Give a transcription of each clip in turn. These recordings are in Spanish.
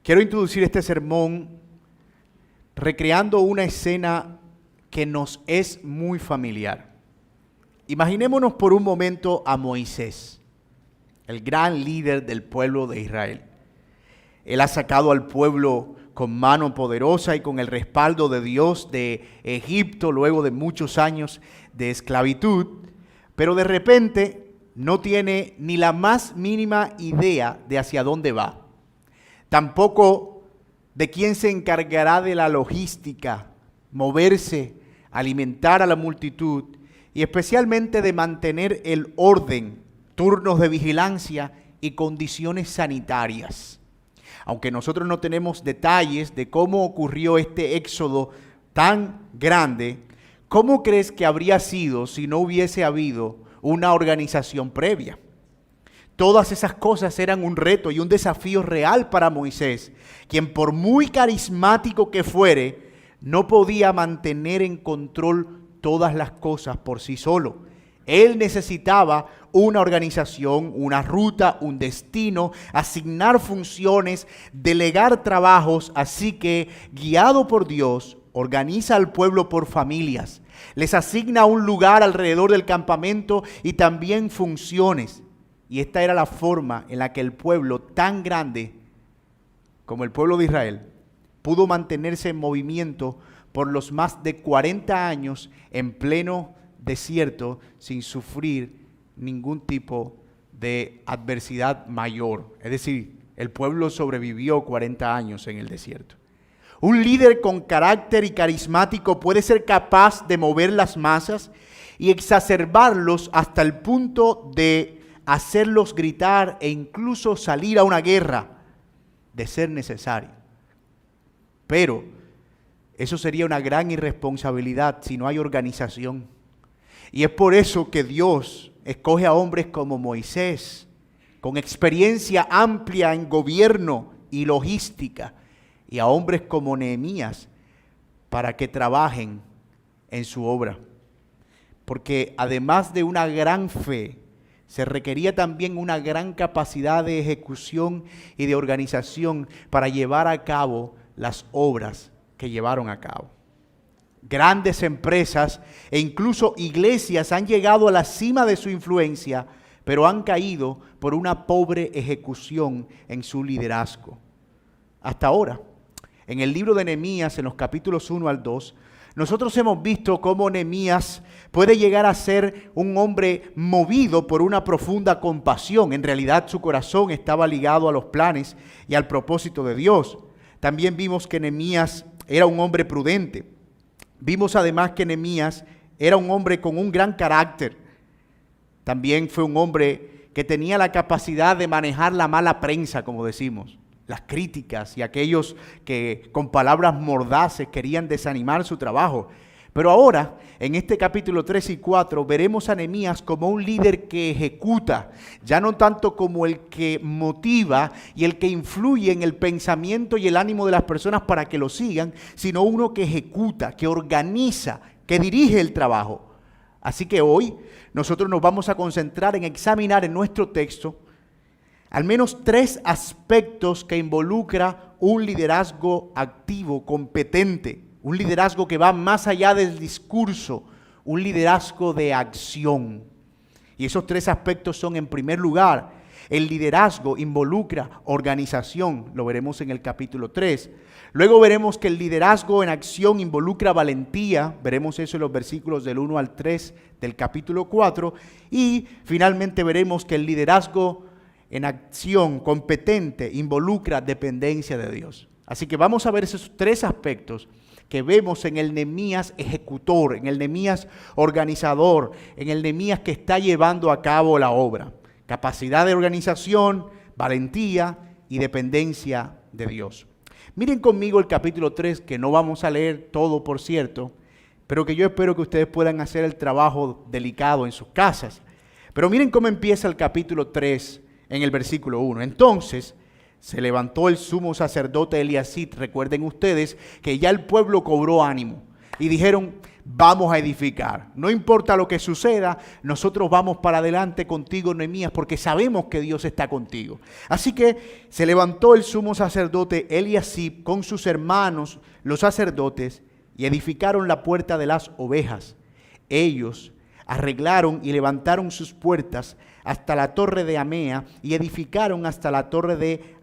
Quiero introducir este sermón recreando una escena que nos es muy familiar. Imaginémonos por un momento a Moisés, el gran líder del pueblo de Israel. Él ha sacado al pueblo con mano poderosa y con el respaldo de Dios de Egipto luego de muchos años de esclavitud, pero de repente no tiene ni la más mínima idea de hacia dónde va. Tampoco de quién se encargará de la logística, moverse, alimentar a la multitud y especialmente de mantener el orden, turnos de vigilancia y condiciones sanitarias. Aunque nosotros no tenemos detalles de cómo ocurrió este éxodo tan grande, ¿cómo crees que habría sido si no hubiese habido una organización previa? Todas esas cosas eran un reto y un desafío real para Moisés, quien por muy carismático que fuere, no podía mantener en control todas las cosas por sí solo. Él necesitaba una organización, una ruta, un destino, asignar funciones, delegar trabajos, así que, guiado por Dios, organiza al pueblo por familias, les asigna un lugar alrededor del campamento y también funciones. Y esta era la forma en la que el pueblo tan grande como el pueblo de Israel pudo mantenerse en movimiento por los más de 40 años en pleno desierto sin sufrir ningún tipo de adversidad mayor. Es decir, el pueblo sobrevivió 40 años en el desierto. Un líder con carácter y carismático puede ser capaz de mover las masas y exacerbarlos hasta el punto de hacerlos gritar e incluso salir a una guerra de ser necesario. Pero eso sería una gran irresponsabilidad si no hay organización. Y es por eso que Dios escoge a hombres como Moisés, con experiencia amplia en gobierno y logística, y a hombres como Nehemías para que trabajen en su obra. Porque además de una gran fe, se requería también una gran capacidad de ejecución y de organización para llevar a cabo las obras que llevaron a cabo. Grandes empresas e incluso iglesias han llegado a la cima de su influencia, pero han caído por una pobre ejecución en su liderazgo. Hasta ahora, en el libro de Nehemías, en los capítulos 1 al 2, nosotros hemos visto cómo Nehemías puede llegar a ser un hombre movido por una profunda compasión. En realidad su corazón estaba ligado a los planes y al propósito de Dios. También vimos que Nehemías era un hombre prudente. Vimos además que Nehemías era un hombre con un gran carácter. También fue un hombre que tenía la capacidad de manejar la mala prensa, como decimos, las críticas y aquellos que con palabras mordaces querían desanimar su trabajo. Pero ahora, en este capítulo 3 y 4, veremos a Nehemías como un líder que ejecuta, ya no tanto como el que motiva y el que influye en el pensamiento y el ánimo de las personas para que lo sigan, sino uno que ejecuta, que organiza, que dirige el trabajo. Así que hoy nosotros nos vamos a concentrar en examinar en nuestro texto al menos 3 aspectos que involucra un liderazgo activo, competente, un liderazgo que va más allá del discurso, un liderazgo de acción. Y esos 3 aspectos son, en primer lugar, el liderazgo involucra organización, lo veremos en el capítulo 3. Luego veremos que el liderazgo en acción involucra valentía, veremos eso en los versículos del 1 al 3 del capítulo 4. Y finalmente veremos que el liderazgo en acción competente involucra dependencia de Dios. Así que vamos a ver esos 3 aspectos que vemos en el Nehemías ejecutor, en el Nehemías organizador, en el Nehemías que está llevando a cabo la obra. Capacidad de organización, valentía y dependencia de Dios. Miren conmigo el capítulo 3, que no vamos a leer todo, por cierto, pero que yo espero que ustedes puedan hacer el trabajo delicado en sus casas. Pero miren cómo empieza el capítulo 3 en el versículo 1. Entonces se levantó el sumo sacerdote Eliasib. Recuerden ustedes que ya el pueblo cobró ánimo y dijeron: vamos a edificar. No importa lo que suceda, nosotros vamos para adelante contigo, Nehemías, porque sabemos que Dios está contigo. Así que se levantó el sumo sacerdote Eliasib con sus hermanos, los sacerdotes, y edificaron la puerta de las ovejas. Ellos arreglaron y levantaron sus puertas hasta la torre de Amea y edificaron hasta la torre de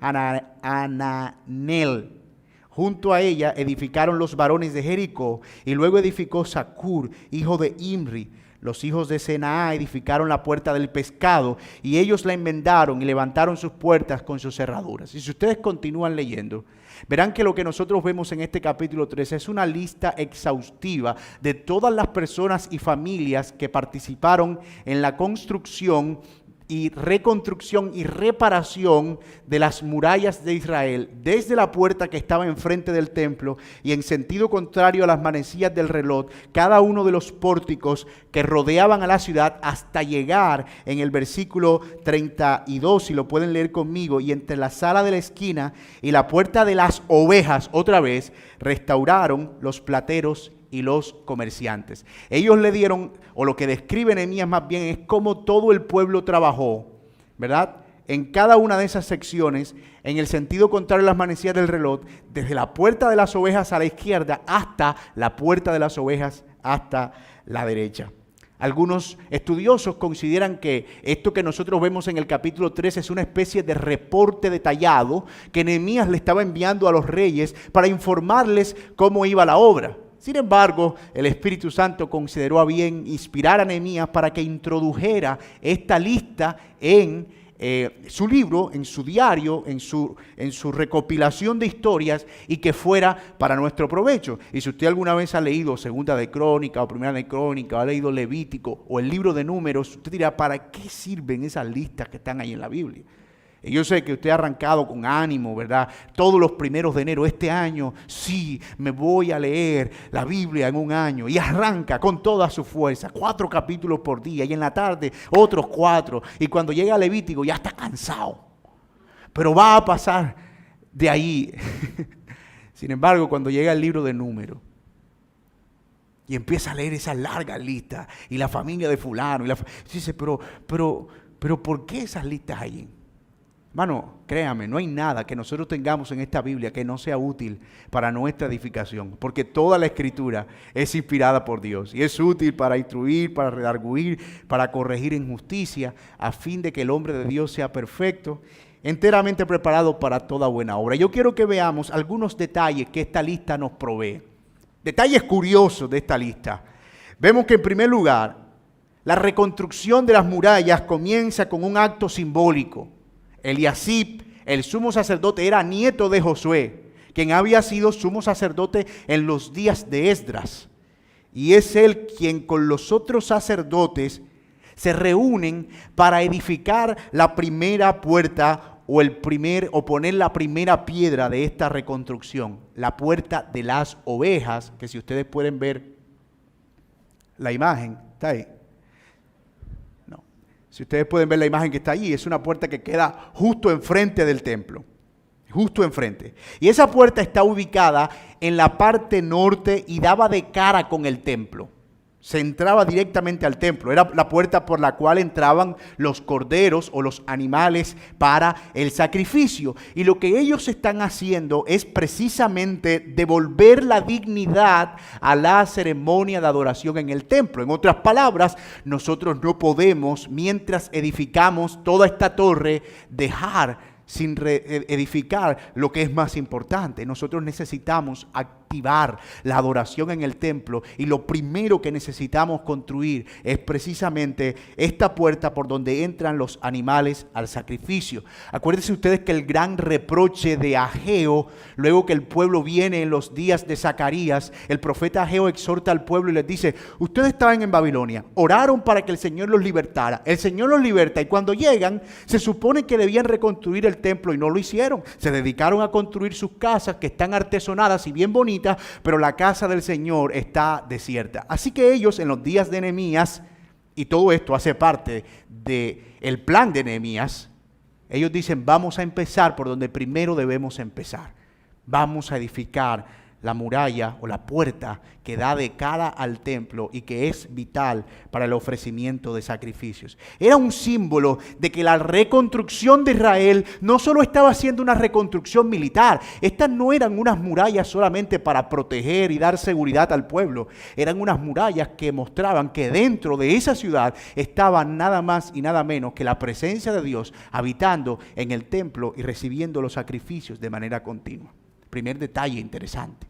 Ananel. Junto a ella edificaron los varones de Jericó, y luego edificó Zacur, hijo de Imri. Los hijos de Senaá edificaron la puerta del pescado, y ellos la enmendaron y levantaron sus puertas con sus cerraduras. Y si ustedes continúan leyendo, verán que lo que nosotros vemos en este capítulo 13 es una lista exhaustiva de todas las personas y familias que participaron en la construcción y reconstrucción y reparación de las murallas de Israel, desde la puerta que estaba enfrente del templo y en sentido contrario a las manecillas del reloj, cada uno de los pórticos que rodeaban a la ciudad, hasta llegar en el versículo 32, si lo pueden leer conmigo, y entre la sala de la esquina y la puerta de las ovejas, otra vez, restauraron los plateros y los comerciantes. Ellos le dieron, o lo que describe Nehemías más bien, es cómo todo el pueblo trabajó, ¿verdad? En cada una de esas secciones, en el sentido contrario a las manecillas del reloj, desde la puerta de las ovejas a la izquierda hasta la puerta de las ovejas hasta la derecha. Algunos estudiosos consideran que esto que nosotros vemos en el capítulo 13 es una especie de reporte detallado que Nehemías le estaba enviando a los reyes para informarles cómo iba la obra. Sin embargo, el Espíritu Santo consideró a bien inspirar a Nehemías para que introdujera esta lista en su libro, en su diario, en su recopilación de historias, y que fuera para nuestro provecho. Y si usted alguna vez ha leído Segunda de Crónica o Primera de Crónica, o ha leído Levítico o el libro de Números, usted dirá, ¿para qué sirven esas listas que están ahí en la Biblia? Y yo sé que usted ha arrancado con ánimo, ¿verdad? Todos los primeros de enero, este año, sí, me voy a leer la Biblia en un año. Y arranca con toda su fuerza, 4 capítulos por día. Y en la tarde, otros 4. Y cuando llega a Levítico, ya está cansado. Pero va a pasar de ahí. Sin embargo, cuando llega el libro de Números, y empieza a leer esa larga lista, y la familia de fulano, dice, pero ¿por qué esas listas allí? Hermano, créame, no hay nada que nosotros tengamos en esta Biblia que no sea útil para nuestra edificación, porque toda la Escritura es inspirada por Dios y es útil para instruir, para redarguir, para corregir en justicia, a fin de que el hombre de Dios sea perfecto, enteramente preparado para toda buena obra. Yo quiero que veamos algunos detalles que esta lista nos provee, detalles curiosos de esta lista. Vemos que en primer lugar, la reconstrucción de las murallas comienza con un acto simbólico. Eliasib, el sumo sacerdote, era nieto de Josué, quien había sido sumo sacerdote en los días de Esdras. Y es él quien con los otros sacerdotes se reúnen para edificar la primera puerta o poner la primera piedra de esta reconstrucción, la puerta de las ovejas, que si ustedes pueden ver la imagen, está ahí. Si ustedes pueden ver la imagen que está allí, es una puerta que queda justo enfrente del templo. Justo enfrente. Y esa puerta está ubicada en la parte norte y daba de cara con el templo. Se entraba directamente al templo. Era la puerta por la cual entraban los corderos o los animales para el sacrificio. Y lo que ellos están haciendo es precisamente devolver la dignidad a la ceremonia de adoración en el templo. En otras palabras, nosotros no podemos, mientras edificamos toda esta torre, dejar sin edificar lo que es más importante. Nosotros necesitamos activar la adoración en el templo, y lo primero que necesitamos construir es precisamente esta puerta por donde entran los animales al sacrificio. Acuérdense ustedes que el gran reproche de Ageo, luego que el pueblo viene en los días de Zacarías, el profeta Ageo exhorta al pueblo y les dice: ustedes estaban en Babilonia, oraron para que el Señor los libertara, el Señor los liberta, y cuando llegan se supone que debían reconstruir el templo y no lo hicieron. Se dedicaron a construir sus casas, que están artesonadas y bien bonitas, pero la casa del Señor está desierta. Así que ellos, en los días de Nehemías, y todo esto hace parte del plan de Nehemías, ellos dicen: vamos a empezar por donde primero debemos empezar. Vamos a edificar la muralla o la puerta que da de cara al templo y que es vital para el ofrecimiento de sacrificios. Era un símbolo de que la reconstrucción de Israel no solo estaba siendo una reconstrucción militar. Estas no eran unas murallas solamente para proteger y dar seguridad al pueblo. Eran unas murallas que mostraban que dentro de esa ciudad estaba nada más y nada menos que la presencia de Dios habitando en el templo y recibiendo los sacrificios de manera continua. Primer detalle interesante.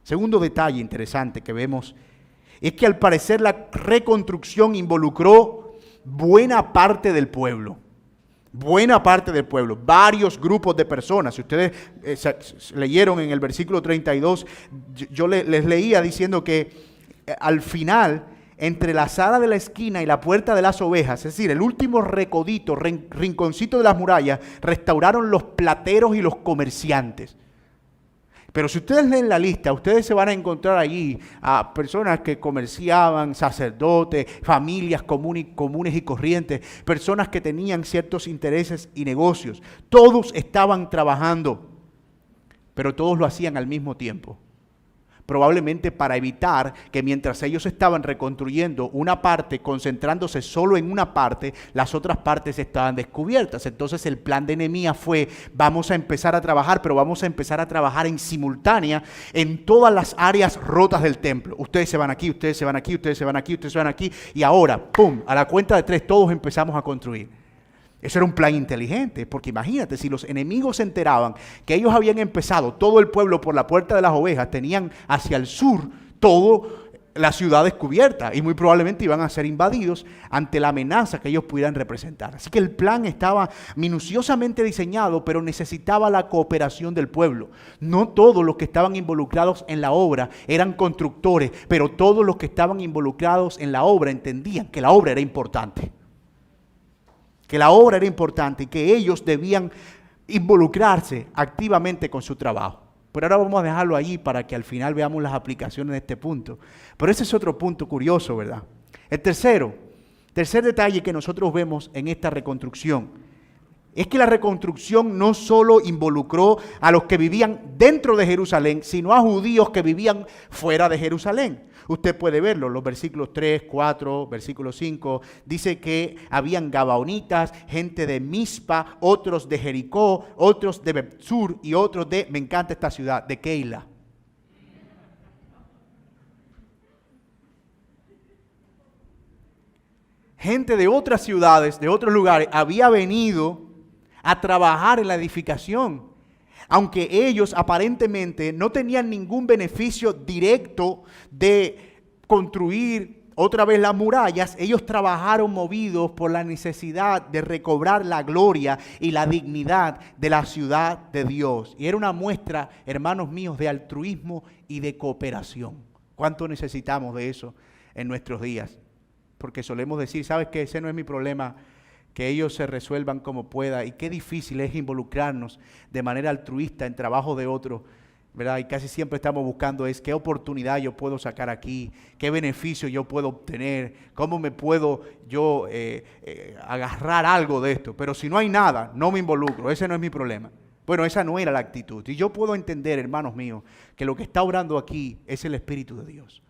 Segundo detalle interesante que vemos es que al parecer la reconstrucción involucró buena parte del pueblo. Buena parte del pueblo, varios grupos de personas. Si ustedes leyeron en el versículo 32, yo les leía diciendo que al final, entre la sala de la esquina y la puerta de las ovejas, es decir, el último recodito, rinconcito de las murallas, restauraron los plateros y los comerciantes. Pero si ustedes leen la lista, ustedes se van a encontrar allí a personas que comerciaban, sacerdotes, familias comunes y corrientes, personas que tenían ciertos intereses y negocios. Todos estaban trabajando, pero todos lo hacían al mismo tiempo. Probablemente para evitar que mientras ellos estaban reconstruyendo una parte, concentrándose solo en una parte, las otras partes estaban descubiertas. Entonces el plan de Nehemías fue, vamos a empezar a trabajar, pero vamos a empezar a trabajar en simultánea en todas las áreas rotas del templo. Ustedes se van aquí, ustedes se van aquí, ustedes se van aquí, ustedes se van aquí, y ahora, ¡pum!, a la cuenta de 3 todos empezamos a construir. Eso era un plan inteligente, porque imagínate, si los enemigos se enteraban que ellos habían empezado todo el pueblo por la puerta de las ovejas, tenían hacia el sur toda la ciudad descubierta y muy probablemente iban a ser invadidos ante la amenaza que ellos pudieran representar. Así que el plan estaba minuciosamente diseñado, pero necesitaba la cooperación del pueblo. No todos los que estaban involucrados en la obra eran constructores, pero todos los que estaban involucrados en la obra entendían que la obra era importante. Que la obra era importante y que ellos debían involucrarse activamente con su trabajo. Pero ahora vamos a dejarlo allí para que al final veamos las aplicaciones de este punto. Pero ese es otro punto curioso, ¿verdad? El tercer detalle que nosotros vemos en esta reconstrucción es que la reconstrucción no solo involucró a los que vivían dentro de Jerusalén, sino a judíos que vivían fuera de Jerusalén. Usted puede verlo, los versículos 3, 4, versículo 5, dice que habían gabaonitas, gente de Mizpa, otros de Jericó, otros de Betsur y otros de, me encanta esta ciudad, de Keila. Gente de otras ciudades, de otros lugares, había venido a trabajar en la edificación. Aunque ellos aparentemente no tenían ningún beneficio directo de construir otra vez las murallas, ellos trabajaron movidos por la necesidad de recobrar la gloria y la dignidad de la ciudad de Dios. Y era una muestra, hermanos míos, de altruismo y de cooperación. ¿Cuánto necesitamos de eso en nuestros días? Porque solemos decir, ¿sabes qué? Ese no es mi problema. Que ellos se resuelvan como pueda, y qué difícil es involucrarnos de manera altruista en trabajo de otros, ¿verdad? Y casi siempre estamos buscando qué oportunidad yo puedo sacar aquí, qué beneficio yo puedo obtener, cómo me puedo yo agarrar algo de esto. Pero si no hay nada, no me involucro, ese no es mi problema. Bueno, esa no era la actitud. Y yo puedo entender, hermanos míos, que lo que está obrando aquí es el Espíritu de Dios.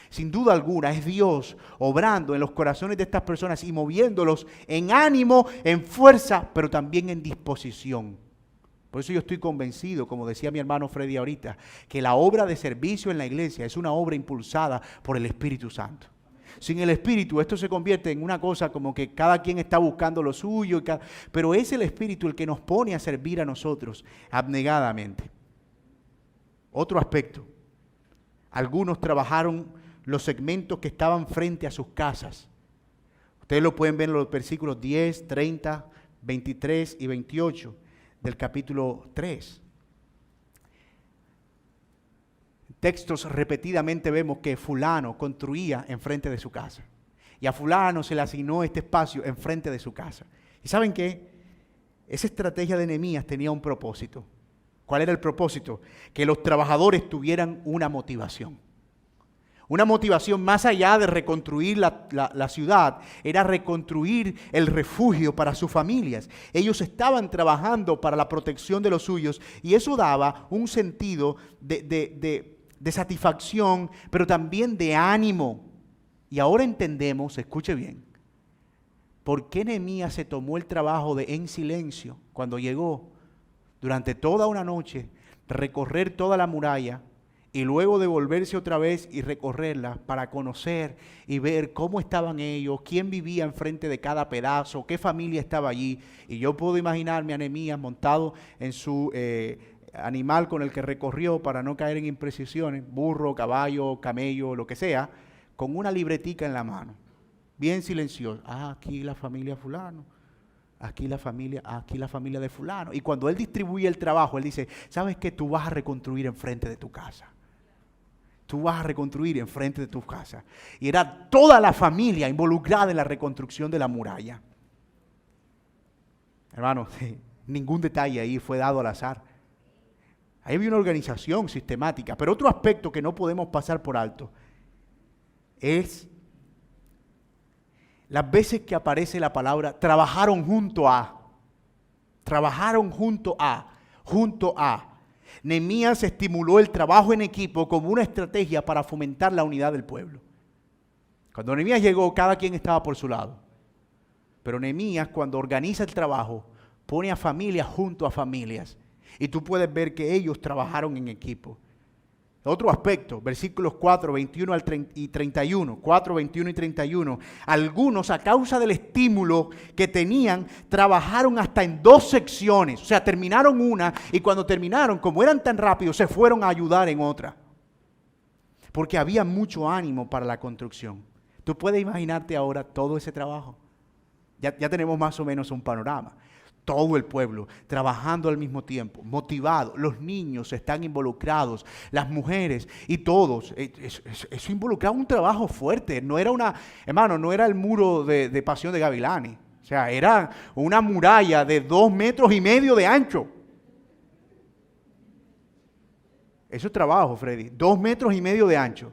Sin duda alguna es Dios obrando en los corazones de estas personas y moviéndolos en ánimo, en fuerza, pero también en disposición. Por eso yo estoy convencido, como decía mi hermano Freddy ahorita, que la obra de servicio en la iglesia es una obra impulsada por el Espíritu Santo. Sin el Espíritu esto se convierte en una cosa como que cada quien está buscando lo suyo, pero es el Espíritu el que nos pone a servir a nosotros abnegadamente. Otro aspecto, algunos trabajaron los segmentos que estaban frente a sus casas. Ustedes lo pueden ver en los versículos 10, 30, 23 y 28 del capítulo 3. Textos repetidamente vemos que fulano construía enfrente de su casa. Y a fulano se le asignó este espacio enfrente de su casa. ¿Y saben qué? Esa estrategia de Nehemías tenía un propósito. ¿Cuál era el propósito? Que los trabajadores tuvieran una motivación. Una motivación más allá de reconstruir la ciudad, era reconstruir el refugio para sus familias. Ellos estaban trabajando para la protección de los suyos y eso daba un sentido de satisfacción, pero también de ánimo. Y ahora entendemos, escuche bien, por qué Nehemías se tomó el trabajo de en silencio cuando llegó durante toda una noche, recorrer toda la muralla, y luego devolverse otra vez y recorrerla para conocer y ver cómo estaban ellos, quién vivía enfrente de cada pedazo, qué familia estaba allí. Y yo puedo imaginarme a Nehemías montado en su animal con el que recorrió para no caer en imprecisiones, burro, caballo, camello, lo que sea, con una libretica en la mano, bien silencioso. Aquí la familia fulano. Aquí la familia de fulano. Y cuando él distribuye el trabajo, él dice, ¿sabes qué? Tú vas a reconstruir enfrente de tu casa. Tú vas a reconstruir enfrente de tu casa. Y era toda la familia involucrada en la reconstrucción de la muralla. Hermanos, ningún detalle ahí fue dado al azar. Ahí había una organización sistemática. Pero otro aspecto que no podemos pasar por alto es las veces que aparece la palabra trabajaron junto a. Trabajaron junto a. Junto a. Nehemías estimuló el trabajo en equipo como una estrategia para fomentar la unidad del pueblo. Cuando Nehemías llegó, cada quien estaba por su lado. Pero Nehemías, cuando organiza el trabajo, pone a familias junto a familias. Y tú puedes ver que ellos trabajaron en equipo. Otro aspecto, versículos 4, 21 y 31, 4, 21 y 31. Algunos, a causa del estímulo que tenían, trabajaron hasta en 2 secciones. O sea, terminaron una y cuando terminaron, como eran tan rápidos, se fueron a ayudar en otra. Porque había mucho ánimo para la construcción. Tú puedes imaginarte ahora todo ese trabajo. Ya tenemos más o menos un panorama. Todo el pueblo trabajando al mismo tiempo, motivado. Los niños están involucrados, las mujeres y todos. Eso involucraba un trabajo fuerte. No era no era el muro de Pasión de Gavilanes. O sea, era una muralla de 2,5 metros de ancho. Eso es trabajo, Freddy. 2,5 metros de ancho.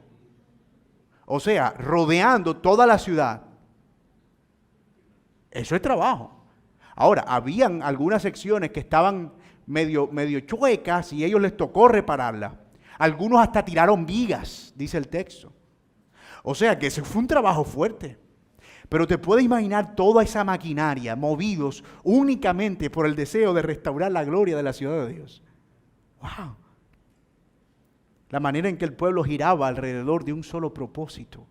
O sea, rodeando toda la ciudad. Eso es trabajo. Ahora, habían algunas secciones que estaban medio chuecas y a ellos les tocó repararlas. Algunos hasta tiraron vigas, dice el texto. O sea que ese fue un trabajo fuerte. Pero te puedes imaginar toda esa maquinaria movidos únicamente por el deseo de restaurar la gloria de la ciudad de Dios. ¡Wow! La manera en que el pueblo giraba alrededor de un solo propósito.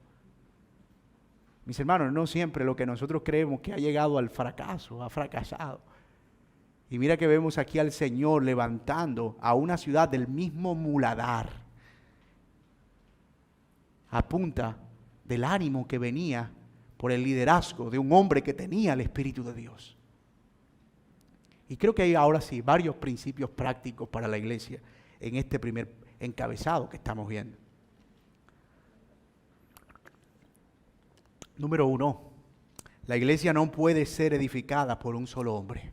Mis hermanos, no siempre lo que nosotros creemos que ha llegado al fracaso, ha fracasado. Y mira que vemos aquí al Señor levantando a una ciudad del mismo muladar, a punta del ánimo que venía por el liderazgo de un hombre que tenía el Espíritu de Dios. Y creo que hay ahora sí varios principios prácticos para la iglesia en este primer encabezado que estamos viendo. Número 1, la iglesia no puede ser edificada por un solo hombre.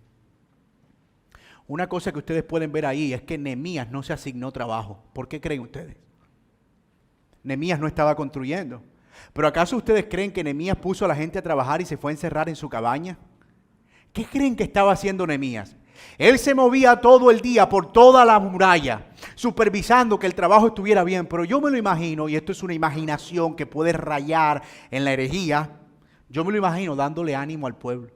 Una cosa que ustedes pueden ver ahí es que Nehemías no se asignó trabajo. ¿Por qué creen ustedes? Nehemías no estaba construyendo. ¿Pero acaso ustedes creen que Nehemías puso a la gente a trabajar y se fue a encerrar en su cabaña? ¿Qué creen que estaba haciendo Nehemías? Él se movía todo el día por toda la muralla, supervisando que el trabajo estuviera bien. Pero yo me lo imagino, y esto es una imaginación que puede rayar en la herejía, yo me lo imagino dándole ánimo al pueblo.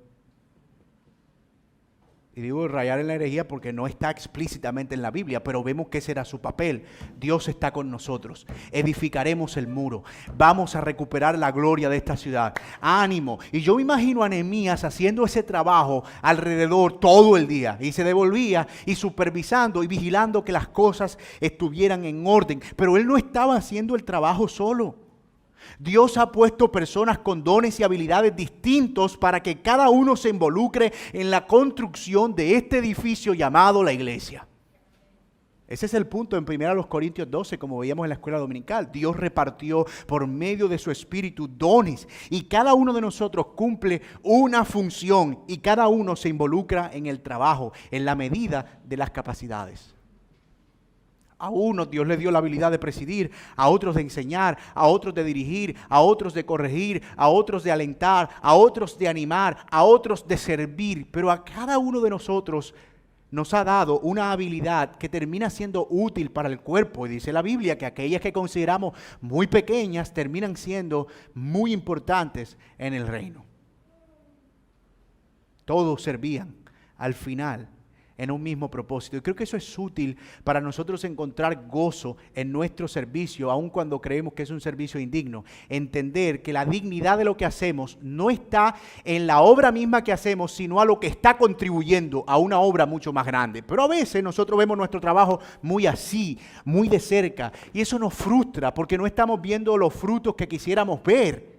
Y digo rayar en la herejía porque no está explícitamente en la Biblia, pero vemos que ese era su papel. Dios está con nosotros. Edificaremos el muro. Vamos a recuperar la gloria de esta ciudad. Ánimo. Y yo me imagino a Nehemías haciendo ese trabajo alrededor todo el día. Y se devolvía y supervisando y vigilando que las cosas estuvieran en orden. Pero él no estaba haciendo el trabajo solo. Dios ha puesto personas con dones y habilidades distintos para que cada uno se involucre en la construcción de este edificio llamado la iglesia. Ese es el punto en 1 Corintios 12, como veíamos en la escuela dominical. Dios repartió por medio de su espíritu dones y cada uno de nosotros cumple una función y cada uno se involucra en el trabajo en la medida de las capacidades. A unos Dios les dio la habilidad de presidir, a otros de enseñar, a otros de dirigir, a otros de corregir, a otros de alentar, a otros de animar, a otros de servir. Pero a cada uno de nosotros nos ha dado una habilidad que termina siendo útil para el cuerpo. Y dice la Biblia que aquellas que consideramos muy pequeñas terminan siendo muy importantes en el reino. Todos servían al final en un mismo propósito. Y creo que eso es útil para nosotros encontrar gozo en nuestro servicio, aun cuando creemos que es un servicio indigno. Entender que la dignidad de lo que hacemos no está en la obra misma que hacemos, sino a lo que está contribuyendo a una obra mucho más grande. Pero a veces nosotros vemos nuestro trabajo muy así, muy de cerca, y eso nos frustra porque no estamos viendo los frutos que quisiéramos ver.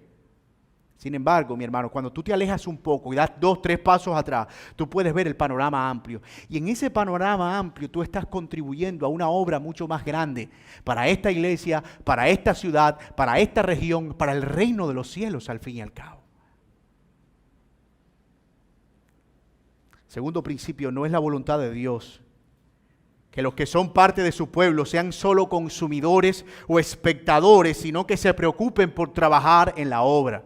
Sin embargo, mi hermano, cuando tú te alejas un poco y das 2, 3 pasos atrás, tú puedes ver el panorama amplio. Y en ese panorama amplio tú estás contribuyendo a una obra mucho más grande para esta iglesia, para esta ciudad, para esta región, para el reino de los cielos, al fin y al cabo. Segundo principio, no es la voluntad de Dios que los que son parte de su pueblo sean solo consumidores o espectadores, sino que se preocupen por trabajar en la obra.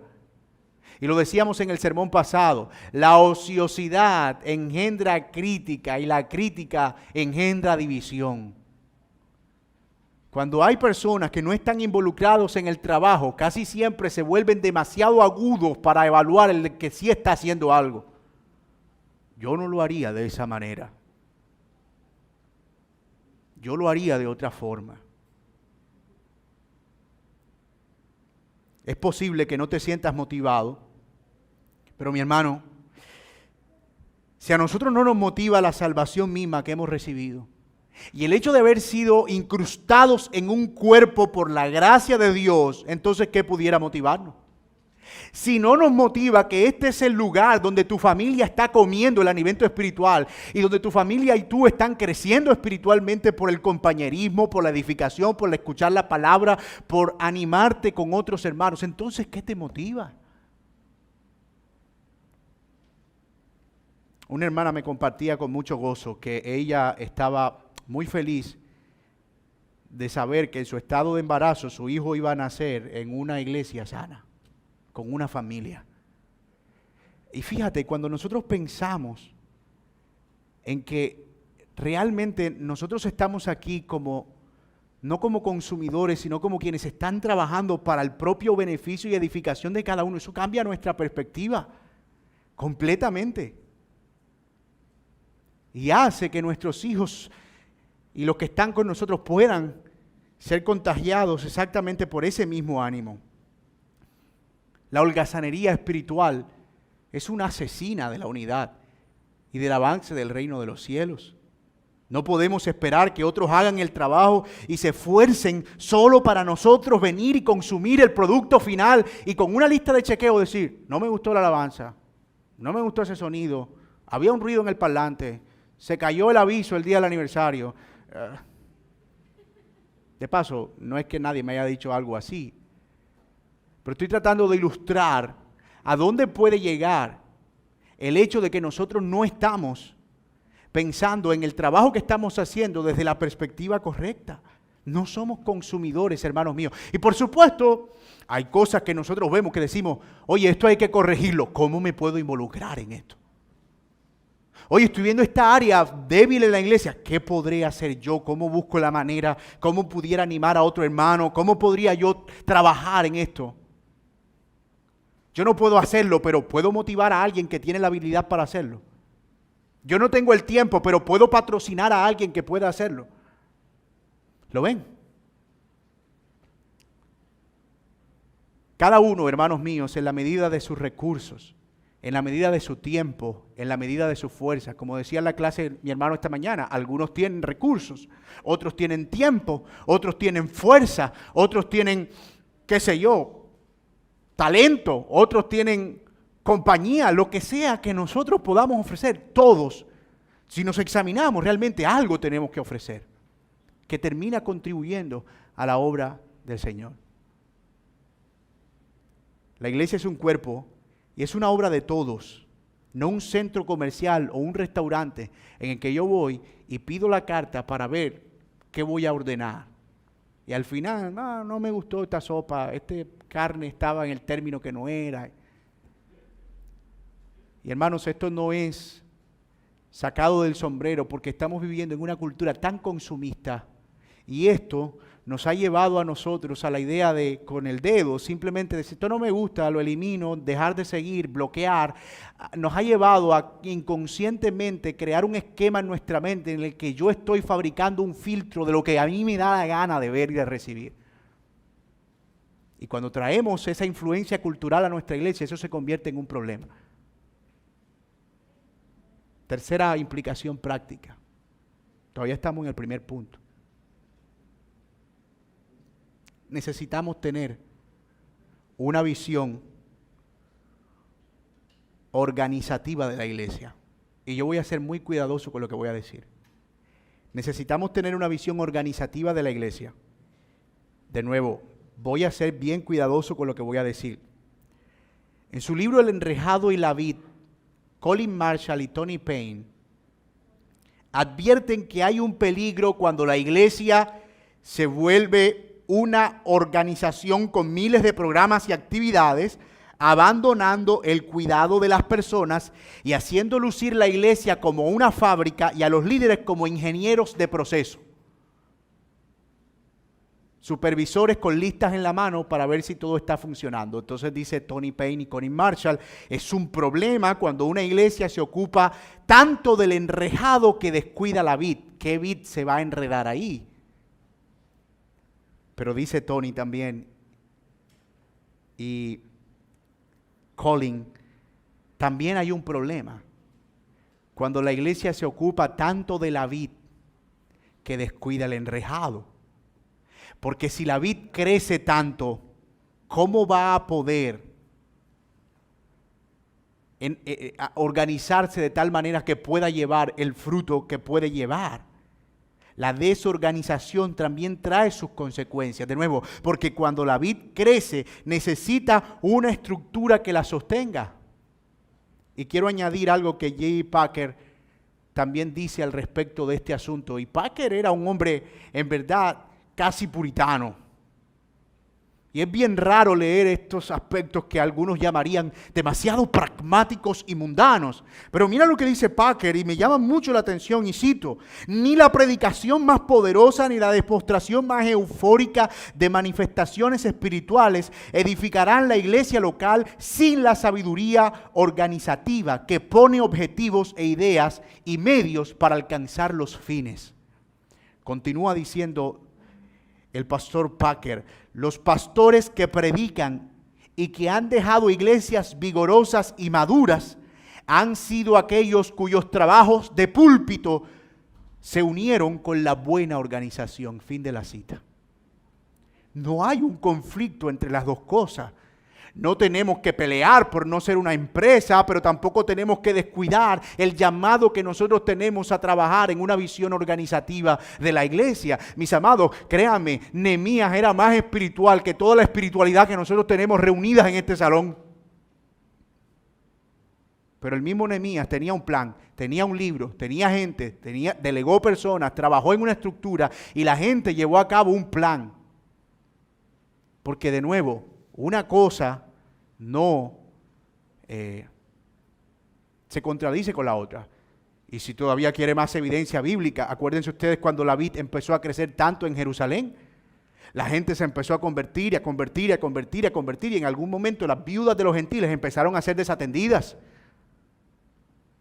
Y lo decíamos en el sermón pasado, la ociosidad engendra crítica y la crítica engendra división. Cuando hay personas que no están involucrados en el trabajo, casi siempre se vuelven demasiado agudos para evaluar el que sí está haciendo algo. Yo no lo haría de esa manera. Yo lo haría de otra forma. Es posible que no te sientas motivado. Pero mi hermano, si a nosotros no nos motiva la salvación misma que hemos recibido, y el hecho de haber sido incrustados en un cuerpo por la gracia de Dios, entonces ¿qué pudiera motivarnos? Si no nos motiva que este es el lugar donde tu familia está comiendo el alimento espiritual y donde tu familia y tú están creciendo espiritualmente por el compañerismo, por la edificación, por escuchar la palabra, por animarte con otros hermanos, entonces ¿qué te motiva? Una hermana me compartía con mucho gozo que ella estaba muy feliz de saber que en su estado de embarazo su hijo iba a nacer en una iglesia sana, con una familia. Y fíjate, cuando nosotros pensamos en que realmente nosotros estamos aquí no como consumidores, sino como quienes están trabajando para el propio beneficio y edificación de cada uno, eso cambia nuestra perspectiva completamente. Y hace que nuestros hijos y los que están con nosotros puedan ser contagiados exactamente por ese mismo ánimo. La holgazanería espiritual es una asesina de la unidad y del avance del reino de los cielos. No podemos esperar que otros hagan el trabajo y se esfuercen solo para nosotros venir y consumir el producto final y con una lista de chequeo decir, no me gustó la alabanza, no me gustó ese sonido, había un ruido en el parlante, se cayó el aviso el día del aniversario. De paso, no es que nadie me haya dicho algo así, pero estoy tratando de ilustrar a dónde puede llegar el hecho de que nosotros no estamos pensando en el trabajo que estamos haciendo desde la perspectiva correcta. No somos consumidores, hermanos míos. Y por supuesto, hay cosas que nosotros vemos que decimos, oye, esto hay que corregirlo. ¿Cómo me puedo involucrar en esto? Oye, estoy viendo esta área débil en la iglesia. ¿Qué podré hacer yo? ¿Cómo busco la manera? ¿Cómo pudiera animar a otro hermano? ¿Cómo podría yo trabajar en esto? Yo no puedo hacerlo, pero puedo motivar a alguien que tiene la habilidad para hacerlo. Yo no tengo el tiempo, pero puedo patrocinar a alguien que pueda hacerlo. ¿Lo ven? Cada uno, hermanos míos, en la medida de sus recursos, en la medida de su tiempo, en la medida de su fuerza. Como decía en la clase mi hermano esta mañana, algunos tienen recursos, otros tienen tiempo, otros tienen fuerza, otros tienen, qué sé yo, talento, otros tienen compañía, lo que sea que nosotros podamos ofrecer. Todos, si nos examinamos, realmente algo tenemos que ofrecer, que termina contribuyendo a la obra del Señor. La iglesia es un cuerpo y es una obra de todos, no un centro comercial o un restaurante en el que yo voy y pido la carta para ver ¿qué voy a ordenar? Y al final, no me gustó esta sopa, esta carne estaba en el término que no era. Y hermanos, esto no es sacado del sombrero porque estamos viviendo en una cultura tan consumista y esto nos ha llevado a nosotros a la idea de con el dedo simplemente decir esto no me gusta, lo elimino, dejar de seguir, bloquear. Nos ha llevado a inconscientemente crear un esquema en nuestra mente en el que yo estoy fabricando un filtro de lo que a mí me da la gana de ver y de recibir. Y cuando traemos esa influencia cultural a nuestra iglesia, eso se convierte en un problema. Tercera implicación práctica. Todavía estamos en el primer punto. Necesitamos tener una visión organizativa de la iglesia. Y yo voy a ser muy cuidadoso con lo que voy a decir. Necesitamos tener una visión organizativa de la iglesia. De nuevo, voy a ser bien cuidadoso con lo que voy a decir. En su libro El enrejado y la vid, Colin Marshall y Tony Payne advierten que hay un peligro cuando la iglesia se vuelve una organización con miles de programas y actividades, abandonando el cuidado de las personas y haciendo lucir la iglesia como una fábrica y a los líderes como ingenieros de proceso. Supervisores con listas en la mano para ver si todo está funcionando. Entonces dice Tony Payne y Colin Marshall, es un problema cuando una iglesia se ocupa tanto del enrejado que descuida la vid. ¿Qué vid se va a enredar ahí? Pero dice Tony también y Colin, también hay un problema cuando la iglesia se ocupa tanto de la vid que descuida el enrejado. Porque si la vid crece tanto, ¿cómo va a poder organizarse de tal manera que pueda llevar el fruto que puede llevar? La desorganización también trae sus consecuencias. De nuevo, porque cuando la vid crece, necesita una estructura que la sostenga. Y quiero añadir algo que J. Packer también dice al respecto de este asunto. Y Packer era un hombre, en verdad, casi puritano. Y es bien raro leer estos aspectos que algunos llamarían demasiado pragmáticos y mundanos. Pero mira lo que dice Packer y me llama mucho la atención y cito, ni la predicación más poderosa ni la demostración más eufórica de manifestaciones espirituales edificarán la iglesia local sin la sabiduría organizativa que pone objetivos e ideas y medios para alcanzar los fines. Continúa diciendo el pastor Packer, los pastores que predican y que han dejado iglesias vigorosas y maduras han sido aquellos cuyos trabajos de púlpito se unieron con la buena organización. Fin de la cita. No hay un conflicto entre las dos cosas. No tenemos que pelear por no ser una empresa, pero tampoco tenemos que descuidar el llamado que nosotros tenemos a trabajar en una visión organizativa de la iglesia. Mis amados, créanme, Nehemías era más espiritual que toda la espiritualidad que nosotros tenemos reunidas en este salón. Pero el mismo Nehemías tenía un plan, tenía un libro, tenía gente, delegó personas, trabajó en una estructura y la gente llevó a cabo un plan. Porque de nuevo, una cosa no se contradice con la otra. Y si todavía quiere más evidencia bíblica, acuérdense ustedes cuando la vid empezó a crecer tanto en Jerusalén. La gente se empezó a convertir, a convertir, a convertir, a convertir. Y en algún momento las viudas de los gentiles empezaron a ser desatendidas.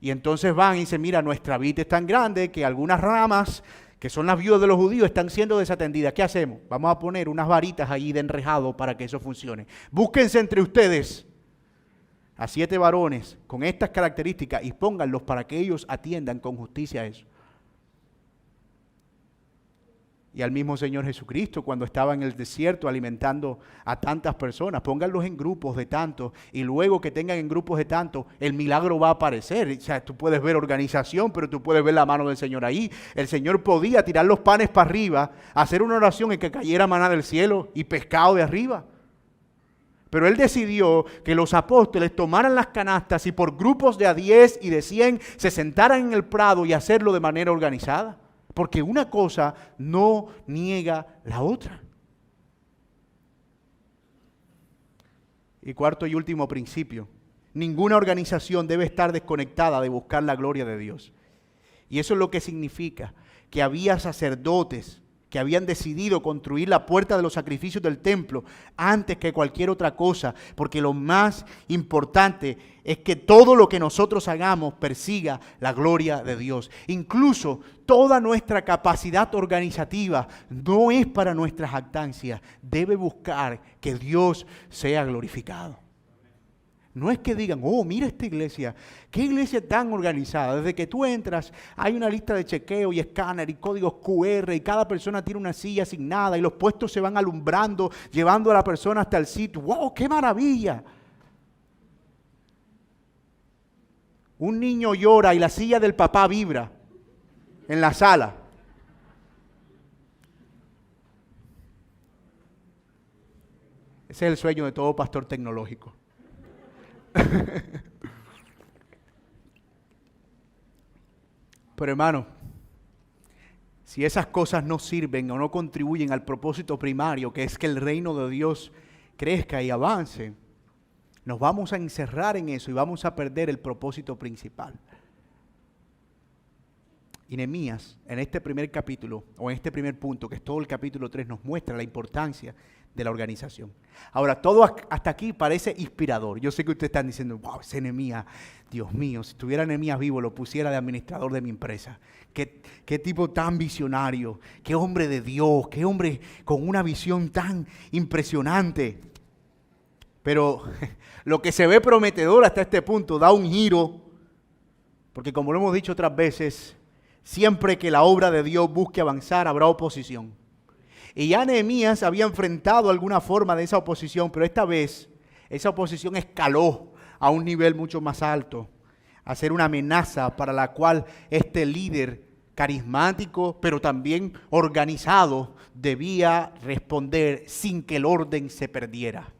Y entonces van y dicen, mira, nuestra vid es tan grande que algunas ramas que son las viudas de los judíos, están siendo desatendidas. ¿Qué hacemos? Vamos a poner unas varitas allí de enrejado para que eso funcione. Búsquense entre ustedes a 7 varones con estas características y pónganlos para que ellos atiendan con justicia a eso. Y al mismo Señor Jesucristo cuando estaba en el desierto alimentando a tantas personas, pónganlos en grupos de tantos y luego que tengan en grupos de tantos, el milagro va a aparecer. O sea, tú puedes ver organización, pero tú puedes ver la mano del Señor ahí. El Señor podía tirar los panes para arriba, hacer una oración en que cayera maná del cielo y pescado de arriba. Pero Él decidió que los apóstoles tomaran las canastas y por grupos de a 10 y de 100 se sentaran en el prado y hacerlo de manera organizada. porque una cosa no niega la otra. Y cuarto y último principio, ninguna organización debe estar desconectada de buscar la gloria de Dios. Y eso es lo que significa que había sacerdotes que habían decidido construir la puerta de los sacrificios del templo antes que cualquier otra cosa, porque lo más importante es que todo lo que nosotros hagamos persiga la gloria de Dios. Incluso toda nuestra capacidad organizativa no es para nuestra jactancia, debe buscar que Dios sea glorificado. No es que digan, oh, mira esta iglesia, qué iglesia tan organizada. Desde que tú entras hay una lista de chequeo y escáner y códigos QR y cada persona tiene una silla asignada y los puestos se van alumbrando, llevando a la persona hasta el sitio. ¡Wow, qué maravilla! Un niño llora y la silla del papá vibra en la sala. Ese es el sueño de todo pastor tecnológico. Pero hermano, si esas cosas no sirven o no contribuyen al propósito primario, que es que el reino de Dios crezca y avance, nos vamos a encerrar en eso y vamos a perder el propósito principal. Y Nehemías, en este primer capítulo, o en este primer punto, que es todo el capítulo 3, nos muestra la importancia de la organización. Ahora, todo hasta aquí parece inspirador. Yo sé que ustedes están diciendo, wow, ese Nehemías, Dios mío, si tuviera Nehemías vivo, lo pusiera de administrador de mi empresa. Qué tipo tan visionario, qué hombre de Dios, qué hombre con una visión tan impresionante. Pero lo que se ve prometedor hasta este punto da un giro, porque como lo hemos dicho otras veces, siempre que la obra de Dios busque avanzar, habrá oposición. Y ya Nehemías había enfrentado alguna forma de esa oposición, pero esta vez esa oposición escaló a un nivel mucho más alto, a ser una amenaza para la cual este líder carismático, pero también organizado, debía responder sin que el orden se perdiera.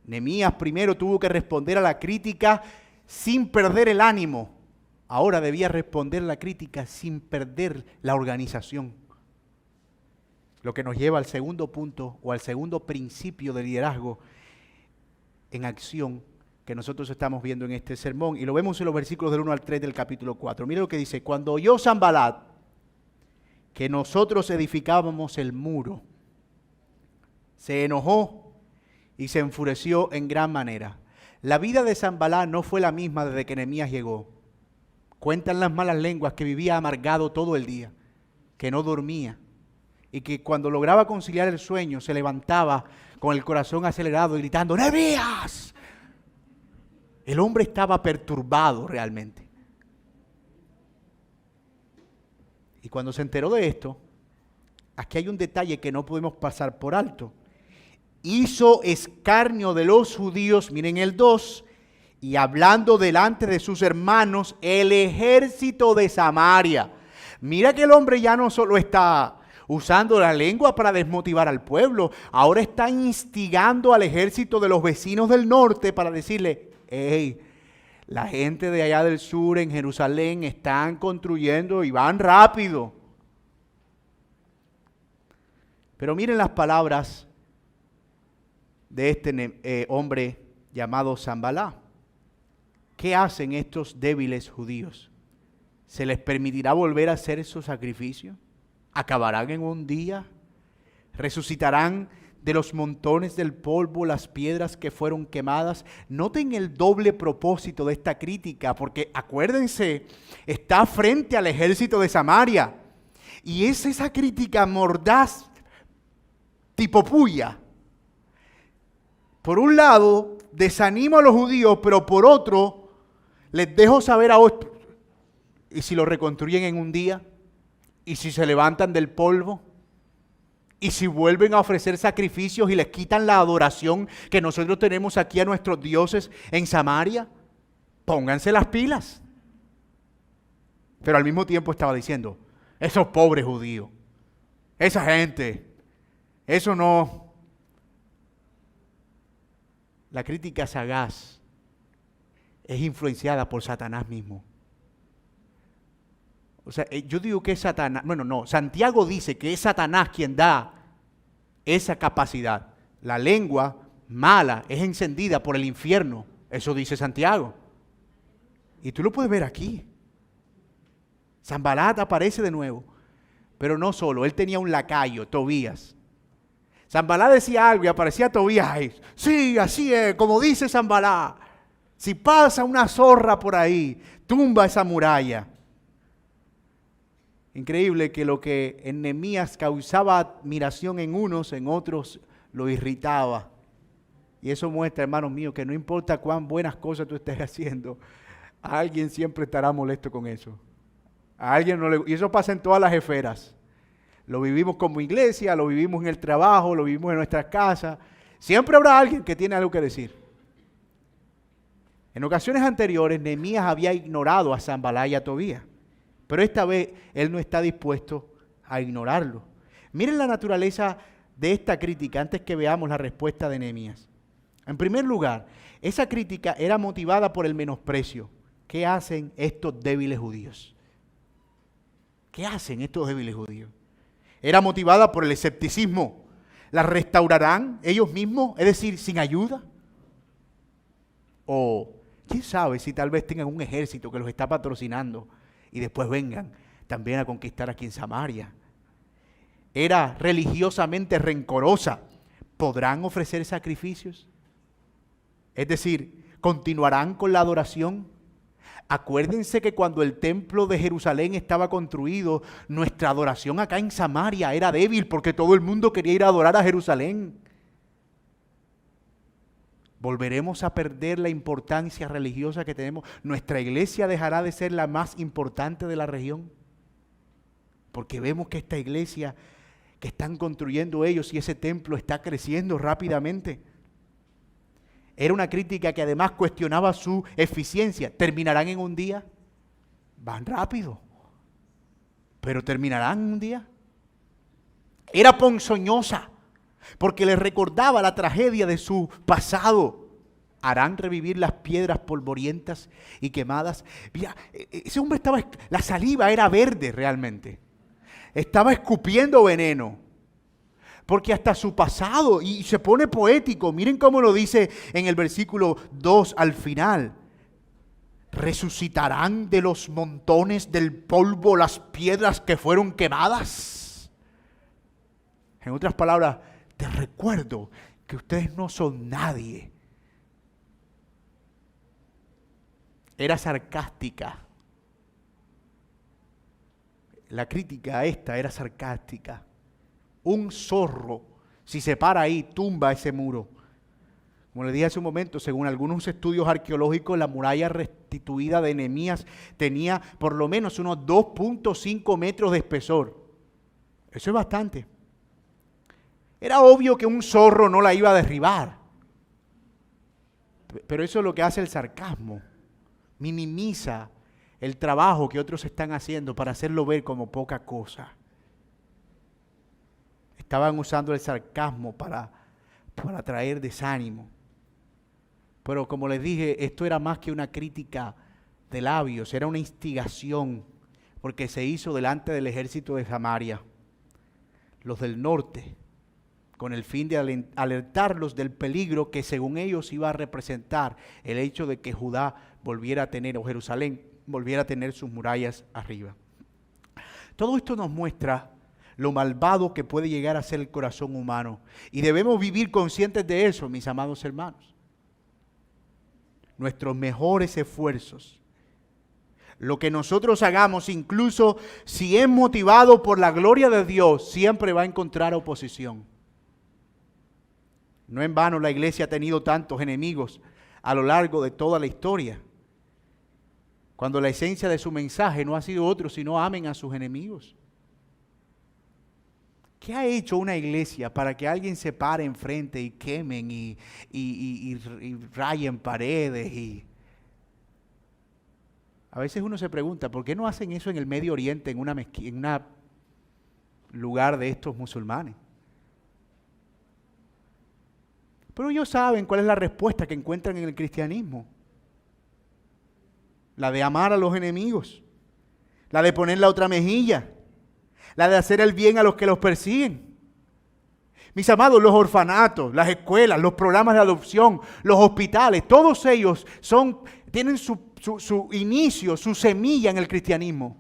Nehemías primero tuvo que responder a la crítica sin perder el ánimo. Ahora debía responder a la crítica sin perder la organización. Lo que nos lleva al segundo punto o al segundo principio de liderazgo en acción que nosotros estamos viendo en este sermón. Y lo vemos en los versículos del 1 al 3 del capítulo 4. Mire lo que dice: cuando oyó Sanbalat que nosotros edificábamos el muro, se enojó y se enfureció en gran manera. La vida de Sanbalat no fue la misma desde que Nehemías llegó. Cuentan las malas lenguas que vivía amargado todo el día, que no dormía, y que cuando lograba conciliar el sueño se levantaba con el corazón acelerado y gritando, ¡Nehemías! El hombre estaba perturbado realmente. Y cuando se enteró de esto, aquí hay un detalle que no podemos pasar por alto. Hizo escarnio de los judíos, miren el 2, y hablando delante de sus hermanos, el ejército de Samaria. Mira que el hombre ya no solo está usando la lengua para desmotivar al pueblo, ahora está instigando al ejército de los vecinos del norte para decirle, hey, la gente de allá del sur en Jerusalén están construyendo y van rápido. Pero miren las palabras de este hombre llamado Sanbalat. ¿Qué hacen estos débiles judíos? ¿Se les permitirá volver a hacer esos sacrificios? ¿Acabarán en un día? ¿Resucitarán de los montones del polvo las piedras que fueron quemadas? Noten el doble propósito de esta crítica, porque acuérdense, está frente al ejército de Samaria. Y es esa crítica mordaz, tipo puya. Por un lado, desanimo a los judíos, pero por otro, les dejo saber a otros. ¿Y si lo reconstruyen en un día? ¿Y si se levantan del polvo? ¿Y si vuelven a ofrecer sacrificios y les quitan la adoración que nosotros tenemos aquí a nuestros dioses en Samaria? Pónganse las pilas. Pero al mismo tiempo estaba diciendo, esos pobres judíos, esa gente, eso no. La crítica sagaz es influenciada por Satanás mismo. O sea, yo digo que es Satanás. Bueno, no, Santiago dice que es Satanás quien da esa capacidad. La lengua mala es encendida por el infierno. Eso dice Santiago. Y tú lo puedes ver aquí. Sanbalat aparece de nuevo. Pero no solo, él tenía un lacayo, Tobías. Sanbalat decía algo y aparecía Tobías ahí. Sí, así es, como dice Sanbalat. Si pasa una zorra por ahí, tumba esa muralla. Increíble que lo que en Nehemías causaba admiración en unos, en otros lo irritaba. Y eso muestra, hermanos míos, que no importa cuán buenas cosas tú estés haciendo, a alguien siempre estará molesto con eso. A alguien no le, y eso pasa en todas las esferas. Lo vivimos como iglesia, lo vivimos en el trabajo, lo vivimos en nuestras casas. Siempre habrá alguien que tiene algo que decir. En ocasiones anteriores, Nehemías había ignorado a Sanbalat y a Tobías. Pero esta vez él no está dispuesto a ignorarlo. Miren la naturaleza de esta crítica antes que veamos la respuesta de Nehemías. En primer lugar, esa crítica era motivada por el menosprecio. ¿Qué hacen estos débiles judíos? ¿Qué hacen estos débiles judíos? Era motivada por el escepticismo. ¿La restaurarán ellos mismos? Es decir, sin ayuda. O quién sabe si tal vez tengan un ejército que los está patrocinando y después vengan también a conquistar aquí en Samaria. Era religiosamente rencorosa. ¿Podrán ofrecer sacrificios? Es decir, ¿continuarán con la adoración? Acuérdense que cuando el templo de Jerusalén estaba construido, nuestra adoración acá en Samaria era débil porque todo el mundo quería ir a adorar a Jerusalén. ¿Volveremos a perder la importancia religiosa que tenemos? ¿Nuestra iglesia dejará de ser la más importante de la región? Porque vemos que esta iglesia que están construyendo ellos y ese templo está creciendo rápidamente. Era una crítica que además cuestionaba su eficiencia. ¿Terminarán en un día? Van rápido, pero ¿terminarán en un día? Era ponzoñosa, porque les recordaba la tragedia de su pasado. ¿Harán revivir las piedras polvorientas y quemadas? Mira, ese hombre estaba, la saliva era verde realmente. Estaba escupiendo veneno. Porque hasta su pasado, y se pone poético, miren cómo lo dice en el versículo 2 al final. ¿Resucitarán de los montones del polvo las piedras que fueron quemadas? En otras palabras, te recuerdo que ustedes no son nadie. Era sarcástica. La crítica a esta era sarcástica. Un zorro, si se para ahí, tumba ese muro. Como les dije hace un momento, según algunos estudios arqueológicos, la muralla restituida de Nehemías tenía por lo menos unos 2.5 metros de espesor. Eso es bastante. Era obvio que un zorro no la iba a derribar. Pero eso es lo que hace el sarcasmo. Minimiza el trabajo que otros están haciendo para hacerlo ver como poca cosa. Estaban usando el sarcasmo para traer desánimo. Pero como les dije, esto era más que una crítica de labios, era una instigación, porque se hizo delante del ejército de Samaria, los del norte, con el fin de alertarlos del peligro que según ellos iba a representar el hecho de que Judá volviera a tener, o Jerusalén volviera a tener sus murallas arriba. Todo esto nos muestra lo malvado que puede llegar a ser el corazón humano. Y debemos vivir conscientes de eso, mis amados hermanos. Nuestros mejores esfuerzos, lo que nosotros hagamos, incluso si es motivado por la gloria de Dios, siempre va a encontrar oposición. No en vano la iglesia ha tenido tantos enemigos a lo largo de toda la historia. Cuando la esencia de su mensaje no ha sido otro, sino amen a sus enemigos. ¿Qué ha hecho una iglesia para que alguien se pare enfrente y quemen y rayen paredes? A veces uno se pregunta, ¿por qué no hacen eso en el Medio Oriente, en un lugar de estos musulmanes? Pero ellos saben cuál es la respuesta que encuentran en el cristianismo. La de amar a los enemigos. la de poner la otra mejilla, la de hacer el bien a los que los persiguen. Mis amados, los orfanatos, las escuelas, los programas de adopción, los hospitales, todos ellos tienen su inicio, su semilla en el cristianismo.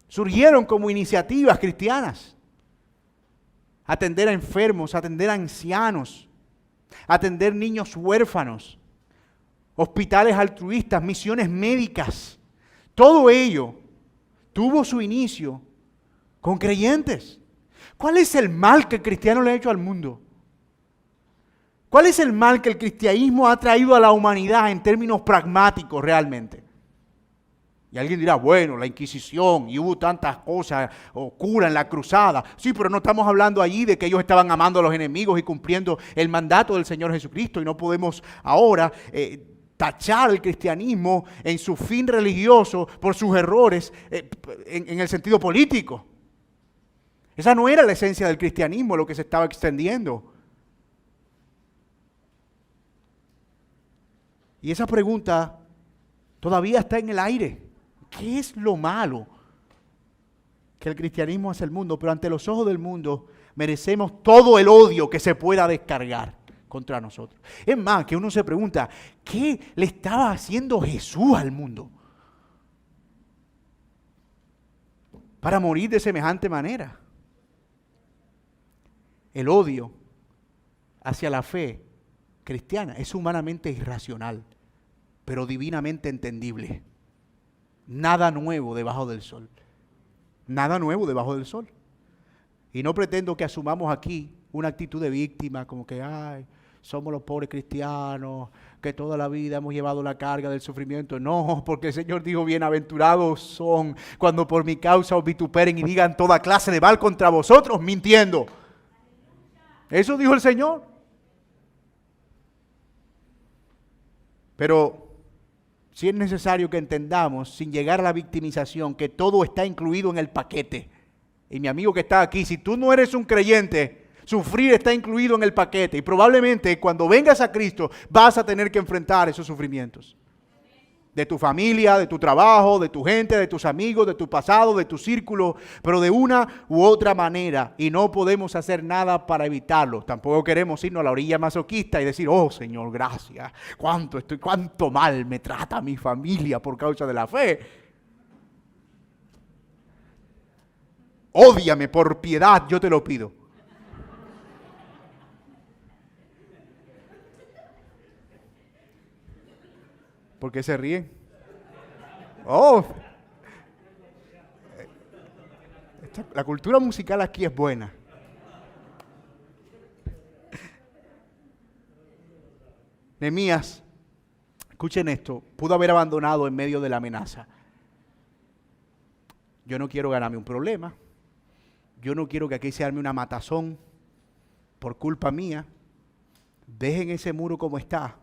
Surgieron como iniciativas cristianas. Atender a enfermos, atender a ancianos, atender niños huérfanos, hospitales altruistas, misiones médicas. Todo ello tuvo su inicio con creyentes. ¿Cuál es el mal que el cristiano le ha hecho al mundo? ¿Cuál es el mal que el cristianismo ha traído a la humanidad en términos pragmáticos realmente? Y alguien dirá, bueno, la Inquisición y hubo tantas cosas oscuras en la cruzada. Sí, pero no estamos hablando allí de que ellos estaban amando a los enemigos y cumpliendo el mandato del Señor Jesucristo. Y no podemos ahora tachar el cristianismo en su fin religioso por sus errores en el sentido político. Esa no era la esencia del cristianismo, lo que se estaba extendiendo. Y esa pregunta todavía está en el aire. ¿Qué es lo malo que el cristianismo hace al mundo? Pero ante los ojos del mundo merecemos todo el odio que se pueda descargar contra nosotros. Es más, que uno se pregunta, ¿qué le estaba haciendo Jesús al mundo para morir de semejante manera? El odio hacia la fe cristiana es humanamente irracional, pero divinamente entendible. Nada nuevo debajo del sol. Nada nuevo debajo del sol. Y no pretendo que asumamos aquí una actitud de víctima, como que, ay, somos los pobres cristianos, que toda la vida hemos llevado la carga del sufrimiento. No, porque el Señor dijo, bienaventurados son cuando por mi causa os vituperen y digan toda clase de mal contra vosotros, mintiendo. Eso dijo el Señor. Pero sí es necesario que entendamos, sin llegar a la victimización, que todo está incluido en el paquete. Y mi amigo que está aquí, si tú no eres un creyente, sufrir está incluido en el paquete. Y probablemente cuando vengas a Cristo vas a tener que enfrentar esos sufrimientos. De tu familia, de tu trabajo, de tu gente, de tus amigos, de tu pasado, de tu círculo, pero de una u otra manera. Y no podemos hacer nada para evitarlo. Tampoco queremos irnos a la orilla masoquista y decir, oh Señor, gracias. Cuánto mal me trata mi familia por causa de la fe. Ódiame por piedad, yo te lo pido. ¿Por qué se ríen? Oh, la cultura musical aquí es buena. Nehemías, escuchen esto, pudo haber abandonado en medio de la amenaza. Yo no quiero ganarme un problema. Yo no quiero que aquí se arme una matazón por culpa mía. Dejen ese muro como está.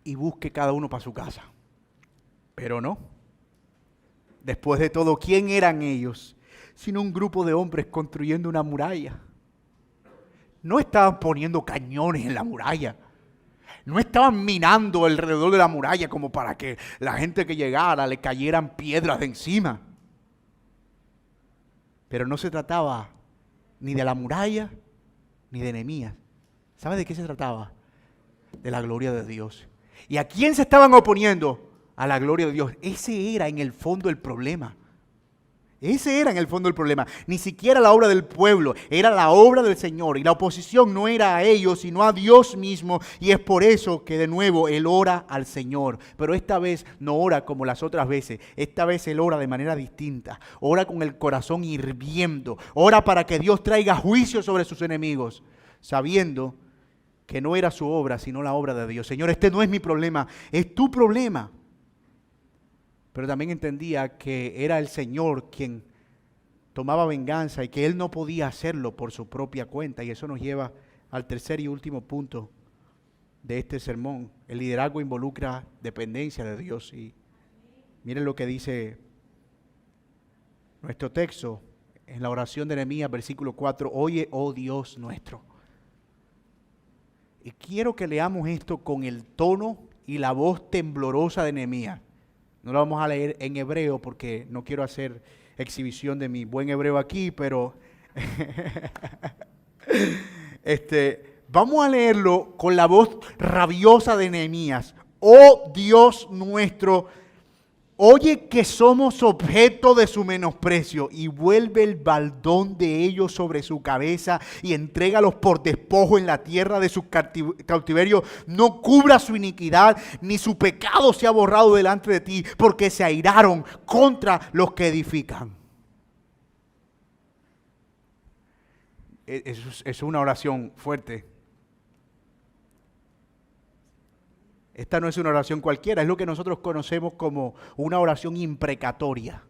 Y busque cada uno para su casa. Pero no. Después de todo, ¿quién eran ellos? Sino un grupo de hombres construyendo una muralla. No estaban poniendo cañones en la muralla. No estaban minando alrededor de la muralla como para que la gente que llegara le cayeran piedras de encima. Pero no se trataba ni de la muralla ni de Nehemías. ¿Sabe de qué se trataba? De la gloria de Dios. ¿Y a quién se estaban oponiendo? A la gloria de Dios. Ese era en el fondo el problema. Ese era en el fondo el problema. Ni siquiera la obra del pueblo, era la obra del Señor. Y la oposición no era a ellos, sino a Dios mismo. Y es por eso que de nuevo Él ora al Señor. Pero esta vez no ora como las otras veces. Esta vez Él ora de manera distinta. Ora con el corazón hirviendo. Ora para que Dios traiga juicio sobre sus enemigos. Sabiendo que no era su obra, sino la obra de Dios. Señor, este no es mi problema, es tu problema. Pero también entendía que era el Señor quien tomaba venganza y que Él no podía hacerlo por su propia cuenta. Y eso nos lleva al tercer y último punto de este sermón. El liderazgo involucra dependencia de Dios. Y miren lo que dice nuestro texto en la oración de Nehemías, versículo 4. Oye, oh Dios nuestro. Y quiero que leamos esto con el tono y la voz temblorosa de Nehemías. No lo vamos a leer en hebreo porque no quiero hacer exhibición de mi buen hebreo aquí, pero vamos a leerlo con la voz rabiosa de Nehemías. Oh Dios nuestro, oye que somos objeto de su menosprecio y vuelve el baldón de ellos sobre su cabeza y entrégalos por despojo en la tierra de su cautiverio. No cubra su iniquidad, ni su pecado se ha borrado delante de ti, porque se airaron contra los que edifican. Es una oración fuerte. Esta no es una oración cualquiera, es lo que nosotros conocemos como una oración imprecatoria.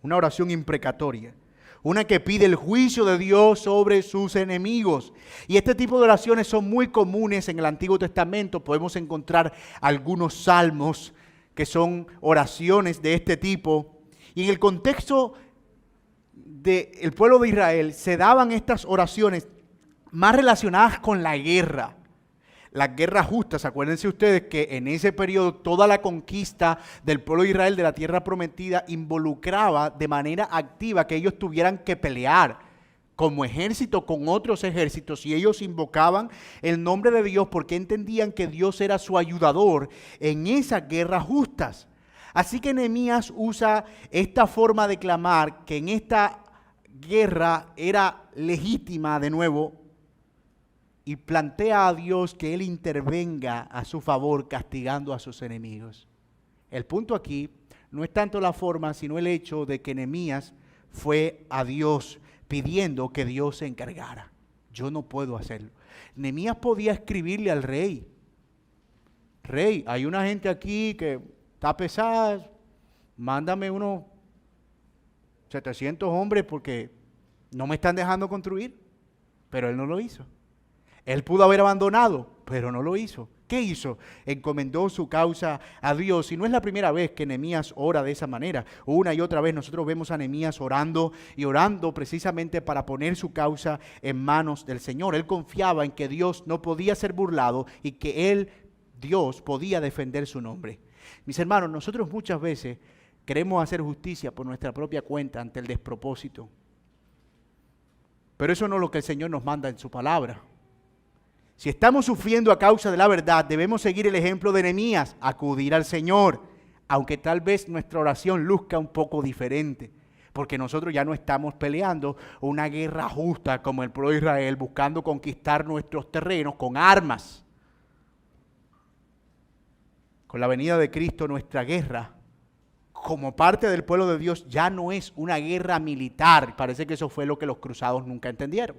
Una oración imprecatoria. Una que pide el juicio de Dios sobre sus enemigos. Y este tipo de oraciones son muy comunes en el Antiguo Testamento. Podemos encontrar algunos salmos que son oraciones de este tipo. Y en el contexto del pueblo de Israel se daban estas oraciones más relacionadas con la guerra. Las guerras justas, acuérdense ustedes que en ese periodo toda la conquista del pueblo de Israel de la tierra prometida involucraba de manera activa que ellos tuvieran que pelear como ejército con otros ejércitos, y ellos invocaban el nombre de Dios porque entendían que Dios era su ayudador en esas guerras justas. Así que Nehemías usa esta forma de clamar que en esta guerra era legítima de nuevo, y plantea a Dios que Él intervenga a su favor castigando a sus enemigos. El punto aquí no es tanto la forma, sino el hecho de que Nehemías fue a Dios pidiendo que Dios se encargara. Yo no puedo hacerlo. Nehemías podía escribirle al rey: rey, hay una gente aquí que está pesada, mándame unos 700 hombres porque no me están dejando construir. Pero él no lo hizo. Él pudo haber abandonado, pero no lo hizo. ¿Qué hizo? Encomendó su causa a Dios. Y no es la primera vez que Nehemías ora de esa manera. Una y otra vez nosotros vemos a Nehemías orando y orando precisamente para poner su causa en manos del Señor. Él confiaba en que Dios no podía ser burlado y que Él, Dios, podía defender su nombre. Mis hermanos, nosotros muchas veces queremos hacer justicia por nuestra propia cuenta ante el despropósito. Pero eso no es lo que el Señor nos manda en su palabra. Si estamos sufriendo a causa de la verdad, debemos seguir el ejemplo de Nehemías, acudir al Señor, aunque tal vez nuestra oración luzca un poco diferente, porque nosotros ya no estamos peleando una guerra justa como el pueblo de Israel, buscando conquistar nuestros terrenos con armas. Con la venida de Cristo, nuestra guerra, como parte del pueblo de Dios, ya no es una guerra militar. Parece que eso fue lo que los cruzados nunca entendieron.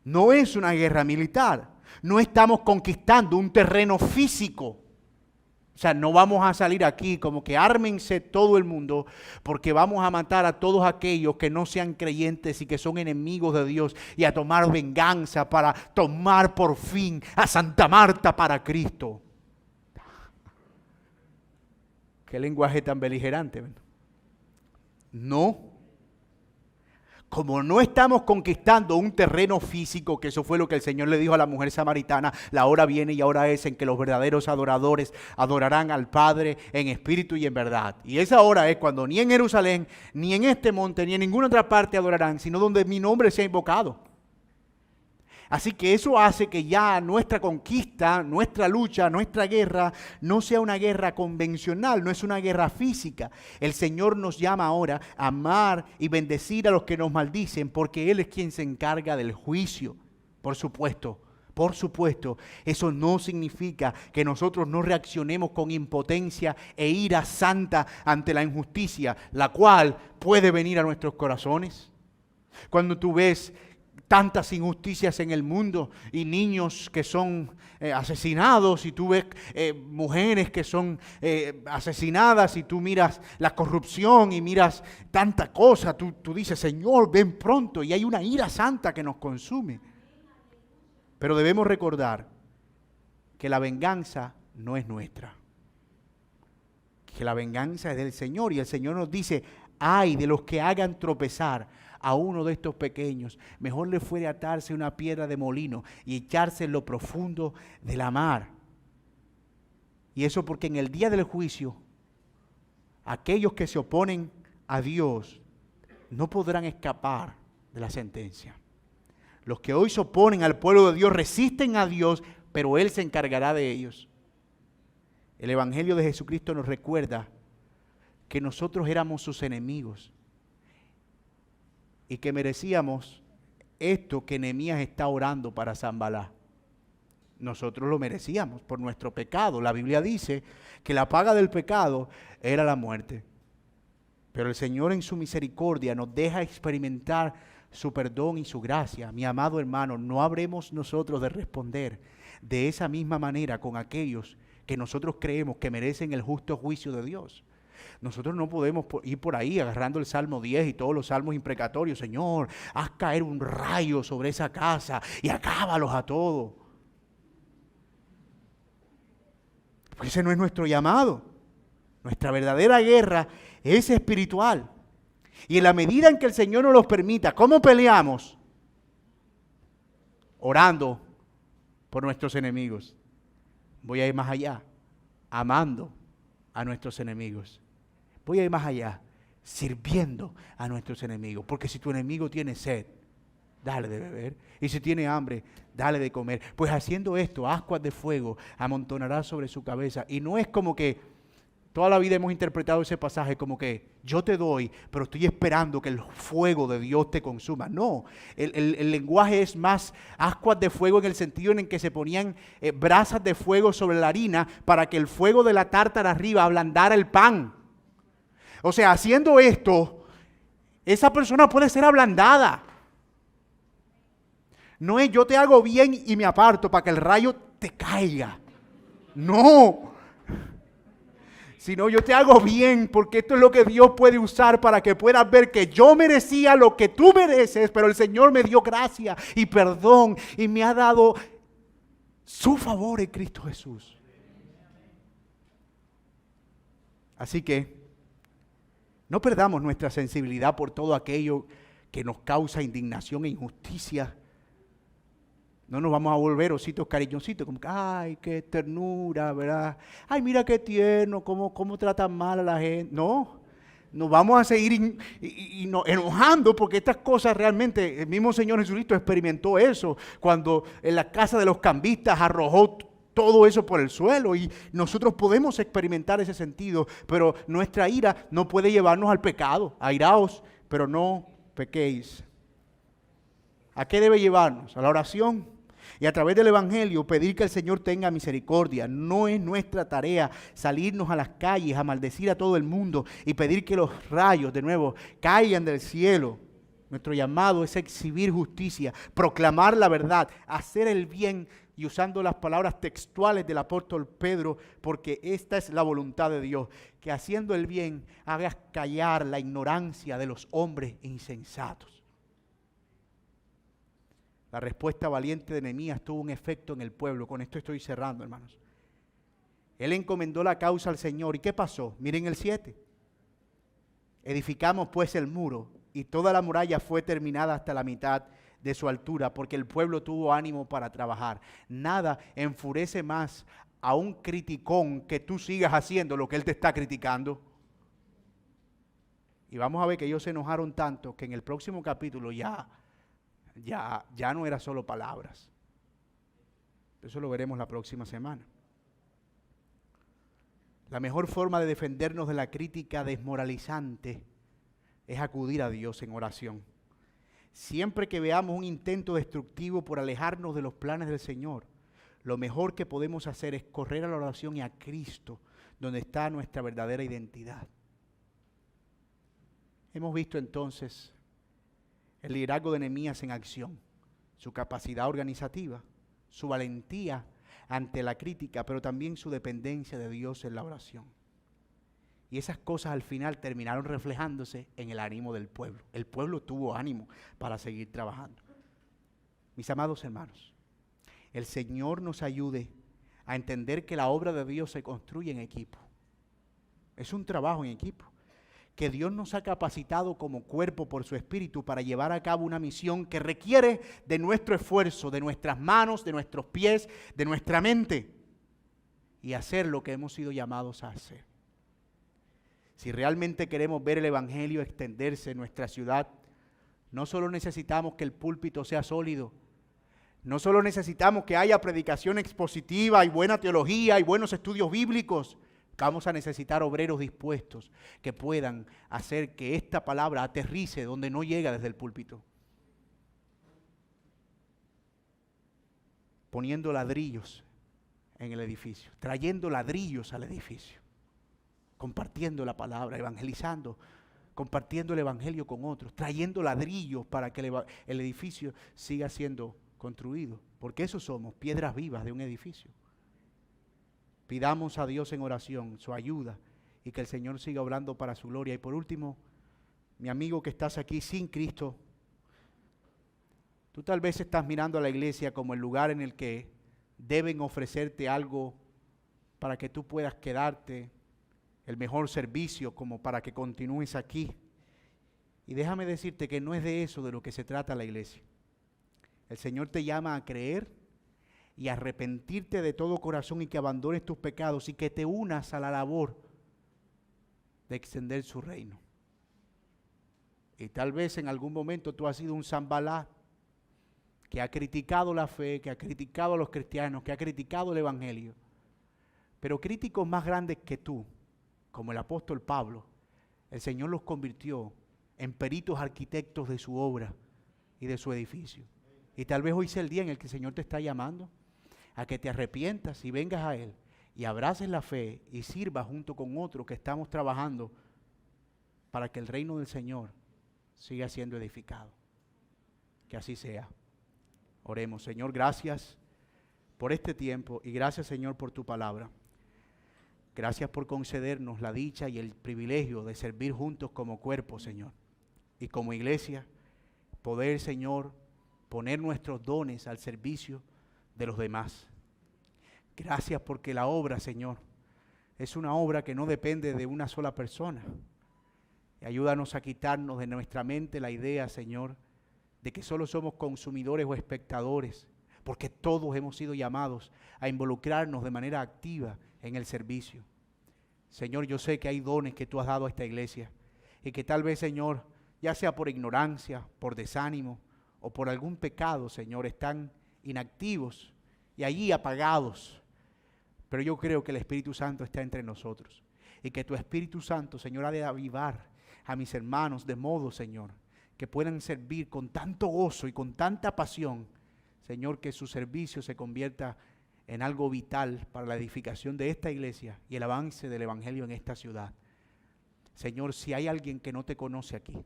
No es una guerra militar. No estamos conquistando un terreno físico. O sea, no vamos a salir aquí como que ármense todo el mundo porque vamos a matar a todos aquellos que no sean creyentes y que son enemigos de Dios y a tomar venganza para tomar por fin a Santa Marta para Cristo. Qué lenguaje tan beligerante. No. Como no estamos conquistando un terreno físico, que eso fue lo que el Señor le dijo a la mujer samaritana, la hora viene y ahora es en que los verdaderos adoradores adorarán al Padre en espíritu y en verdad. Y esa hora es cuando ni en Jerusalén, ni en este monte, ni en ninguna otra parte adorarán, sino donde mi nombre sea invocado. Así que eso hace que ya nuestra conquista, nuestra lucha, nuestra guerra no sea una guerra convencional, no es una guerra física. El Señor nos llama ahora a amar y bendecir a los que nos maldicen porque Él es quien se encarga del juicio. Por supuesto, eso no significa que nosotros no reaccionemos con impotencia e ira santa ante la injusticia, la cual puede venir a nuestros corazones. Cuando tú ves tantas injusticias en el mundo y niños que son asesinados y tú ves mujeres que son asesinadas y tú miras la corrupción y miras tanta cosa, tú dices, Señor, ven pronto, y hay una ira santa que nos consume. Pero debemos recordar que la venganza no es nuestra, que la venganza es del Señor, y el Señor nos dice, Ay de los que hagan tropezar a uno de estos pequeños. Mejor le fuere atarse una piedra de molino y echarse en lo profundo de la mar. Y eso porque en el día del juicio, aquellos que se oponen a Dios no podrán escapar de la sentencia. Los que hoy se oponen al pueblo de Dios resisten a Dios, pero Él se encargará de ellos. El Evangelio de Jesucristo nos recuerda que nosotros éramos sus enemigos y que merecíamos esto que Nehemías está orando para Sanballat. Nosotros lo merecíamos por nuestro pecado. La Biblia dice que la paga del pecado era la muerte. Pero el Señor en su misericordia nos deja experimentar su perdón y su gracia. Mi amado hermano, no habremos nosotros de responder de esa misma manera con aquellos que nosotros creemos que merecen el justo juicio de Dios. Nosotros no podemos ir por ahí agarrando el Salmo 10 y todos los salmos imprecatorios. Señor, haz caer un rayo sobre esa casa y acábalos a todos. Porque ese no es nuestro llamado. Nuestra verdadera guerra es espiritual. Y en la medida en que el Señor nos los permita, ¿cómo peleamos? Orando por nuestros enemigos. Voy a ir más allá, amando a nuestros enemigos. Voy a ir más allá, sirviendo a nuestros enemigos. Porque si tu enemigo tiene sed, dale de beber. Y si tiene hambre, dale de comer. Pues haciendo esto, ascuas de fuego amontonará sobre su cabeza. Y no es como que toda la vida hemos interpretado ese pasaje como que yo te doy, pero estoy esperando que el fuego de Dios te consuma. No, el lenguaje es más ascuas de fuego en el sentido en el que se ponían brasas de fuego sobre la harina para que el fuego de la tártara arriba ablandara el pan. O sea, haciendo esto, esa persona puede ser ablandada. No es yo te hago bien y me aparto para que el rayo te caiga. No. Sino yo te hago bien porque esto es lo que Dios puede usar para que puedas ver que yo merecía lo que tú mereces, pero el Señor me dio gracia y perdón y me ha dado su favor en Cristo Jesús. Así que no perdamos nuestra sensibilidad por todo aquello que nos causa indignación e injusticia. No nos vamos a volver ositos cariñositos, como que, ay, qué ternura, ¿verdad? Ay, mira qué tierno, cómo tratan mal a la gente. No, nos vamos a seguir enojando porque estas cosas realmente, el mismo Señor Jesucristo experimentó eso cuando en la casa de los cambistas arrojó todo eso por el suelo y nosotros podemos experimentar ese sentido, pero nuestra ira no puede llevarnos al pecado. Airaos, pero no pequéis. ¿A qué debe llevarnos? A la oración y a través del Evangelio pedir que el Señor tenga misericordia. No es nuestra tarea salirnos a las calles a maldecir a todo el mundo y pedir que los rayos de nuevo caigan del cielo. Nuestro llamado es exhibir justicia, proclamar la verdad, hacer el bien y usando las palabras textuales del apóstol Pedro, porque esta es la voluntad de Dios, que haciendo el bien hagas callar la ignorancia de los hombres insensatos. La respuesta valiente de Nehemías tuvo un efecto en el pueblo. Con esto estoy cerrando, hermanos. Él encomendó la causa al Señor. ¿Y qué pasó? Miren el 7. Edificamos pues el muro y toda la muralla fue terminada hasta la mitad de su altura, porque el pueblo tuvo ánimo para trabajar. Nada enfurece más a un criticón que tú sigas haciendo lo que él te está criticando. Y vamos a ver que ellos se enojaron tanto que en el próximo capítulo ya no era solo palabras. Eso lo veremos la próxima semana. La mejor forma de defendernos de la crítica desmoralizante es acudir a Dios en oración. Siempre que veamos un intento destructivo por alejarnos de los planes del Señor, lo mejor que podemos hacer es correr a la oración y a Cristo, donde está nuestra verdadera identidad. Hemos visto entonces el liderazgo de Nehemías en acción, su capacidad organizativa, su valentía ante la crítica, pero también su dependencia de Dios en la oración. Y esas cosas al final terminaron reflejándose en el ánimo del pueblo. El pueblo tuvo ánimo para seguir trabajando. Mis amados hermanos, el Señor nos ayude a entender que la obra de Dios se construye en equipo. Es un trabajo en equipo. que Dios nos ha capacitado como cuerpo por su Espíritu para llevar a cabo una misión que requiere de nuestro esfuerzo, de nuestras manos, de nuestros pies, de nuestra mente, y hacer lo que hemos sido llamados a hacer. Si realmente queremos ver el Evangelio extenderse en nuestra ciudad, no solo necesitamos que el púlpito sea sólido, no solo necesitamos que haya predicación expositiva y buena teología y buenos estudios bíblicos. Vamos a necesitar obreros dispuestos que puedan hacer que esta palabra aterrice donde no llega desde el púlpito. Poniendo ladrillos en el edificio, trayendo ladrillos al edificio, compartiendo la palabra, evangelizando, compartiendo el evangelio con otros, trayendo ladrillos para que el edificio siga siendo construido. Porque eso somos, piedras vivas de un edificio. Pidamos a Dios en oración su ayuda y que el Señor siga obrando para su gloria. Y por último, mi amigo que estás aquí sin Cristo, tú tal vez estás mirando a la iglesia como el lugar en el que deben ofrecerte algo para que tú puedas quedarte, el mejor servicio como para que continúes aquí. Y déjame decirte que no es de eso de lo que se trata la iglesia. El Señor te llama a creer y arrepentirte de todo corazón y que abandones tus pecados y que te unas a la labor de extender su reino. Y tal vez en algún momento tú has sido un Sanballat que ha criticado la fe, que ha criticado a los cristianos, que ha criticado el evangelio. Pero críticos más grandes que tú, como el apóstol Pablo, el Señor los convirtió en peritos arquitectos de su obra y de su edificio. Y tal vez hoy sea el día en el que el Señor te está llamando a que te arrepientas y vengas a Él y abraces la fe y sirvas junto con otros que estamos trabajando para que el reino del Señor siga siendo edificado. Que así sea. Oremos. Señor, gracias por este tiempo y gracias, Señor, por tu palabra. Gracias por concedernos la dicha y el privilegio de servir juntos como cuerpo, Señor. Y como iglesia, poder, Señor, poner nuestros dones al servicio de los demás. Gracias porque la obra, Señor, es una obra que no depende de una sola persona. Y ayúdanos a quitarnos de nuestra mente la idea, Señor, de que solo somos consumidores o espectadores, porque todos hemos sido llamados a involucrarnos de manera activa en el servicio. Señor, yo sé que hay dones que tú has dado a esta iglesia y que tal vez, Señor, ya sea por ignorancia, por desánimo o por algún pecado, Señor, están inactivos y allí apagados. Pero yo creo que el Espíritu Santo está entre nosotros y que tu Espíritu Santo, Señor, ha de avivar a mis hermanos de modo, Señor, que puedan servir con tanto gozo y con tanta pasión, Señor, que su servicio se convierta en algo vital para la edificación de esta iglesia y el avance del Evangelio en esta ciudad. Señor, si hay alguien que no te conoce aquí,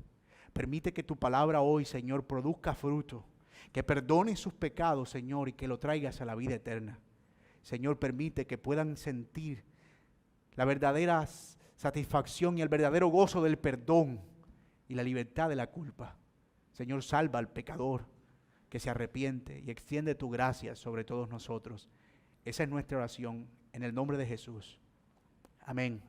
permite que tu palabra hoy, Señor, produzca fruto, que perdone sus pecados, Señor, y que lo traigas a la vida eterna. Señor, permite que puedan sentir la verdadera satisfacción y el verdadero gozo del perdón y la libertad de la culpa. Señor, salva al pecador que se arrepiente y extiende tu gracia sobre todos nosotros. Esa es nuestra oración en el nombre de Jesús. Amén.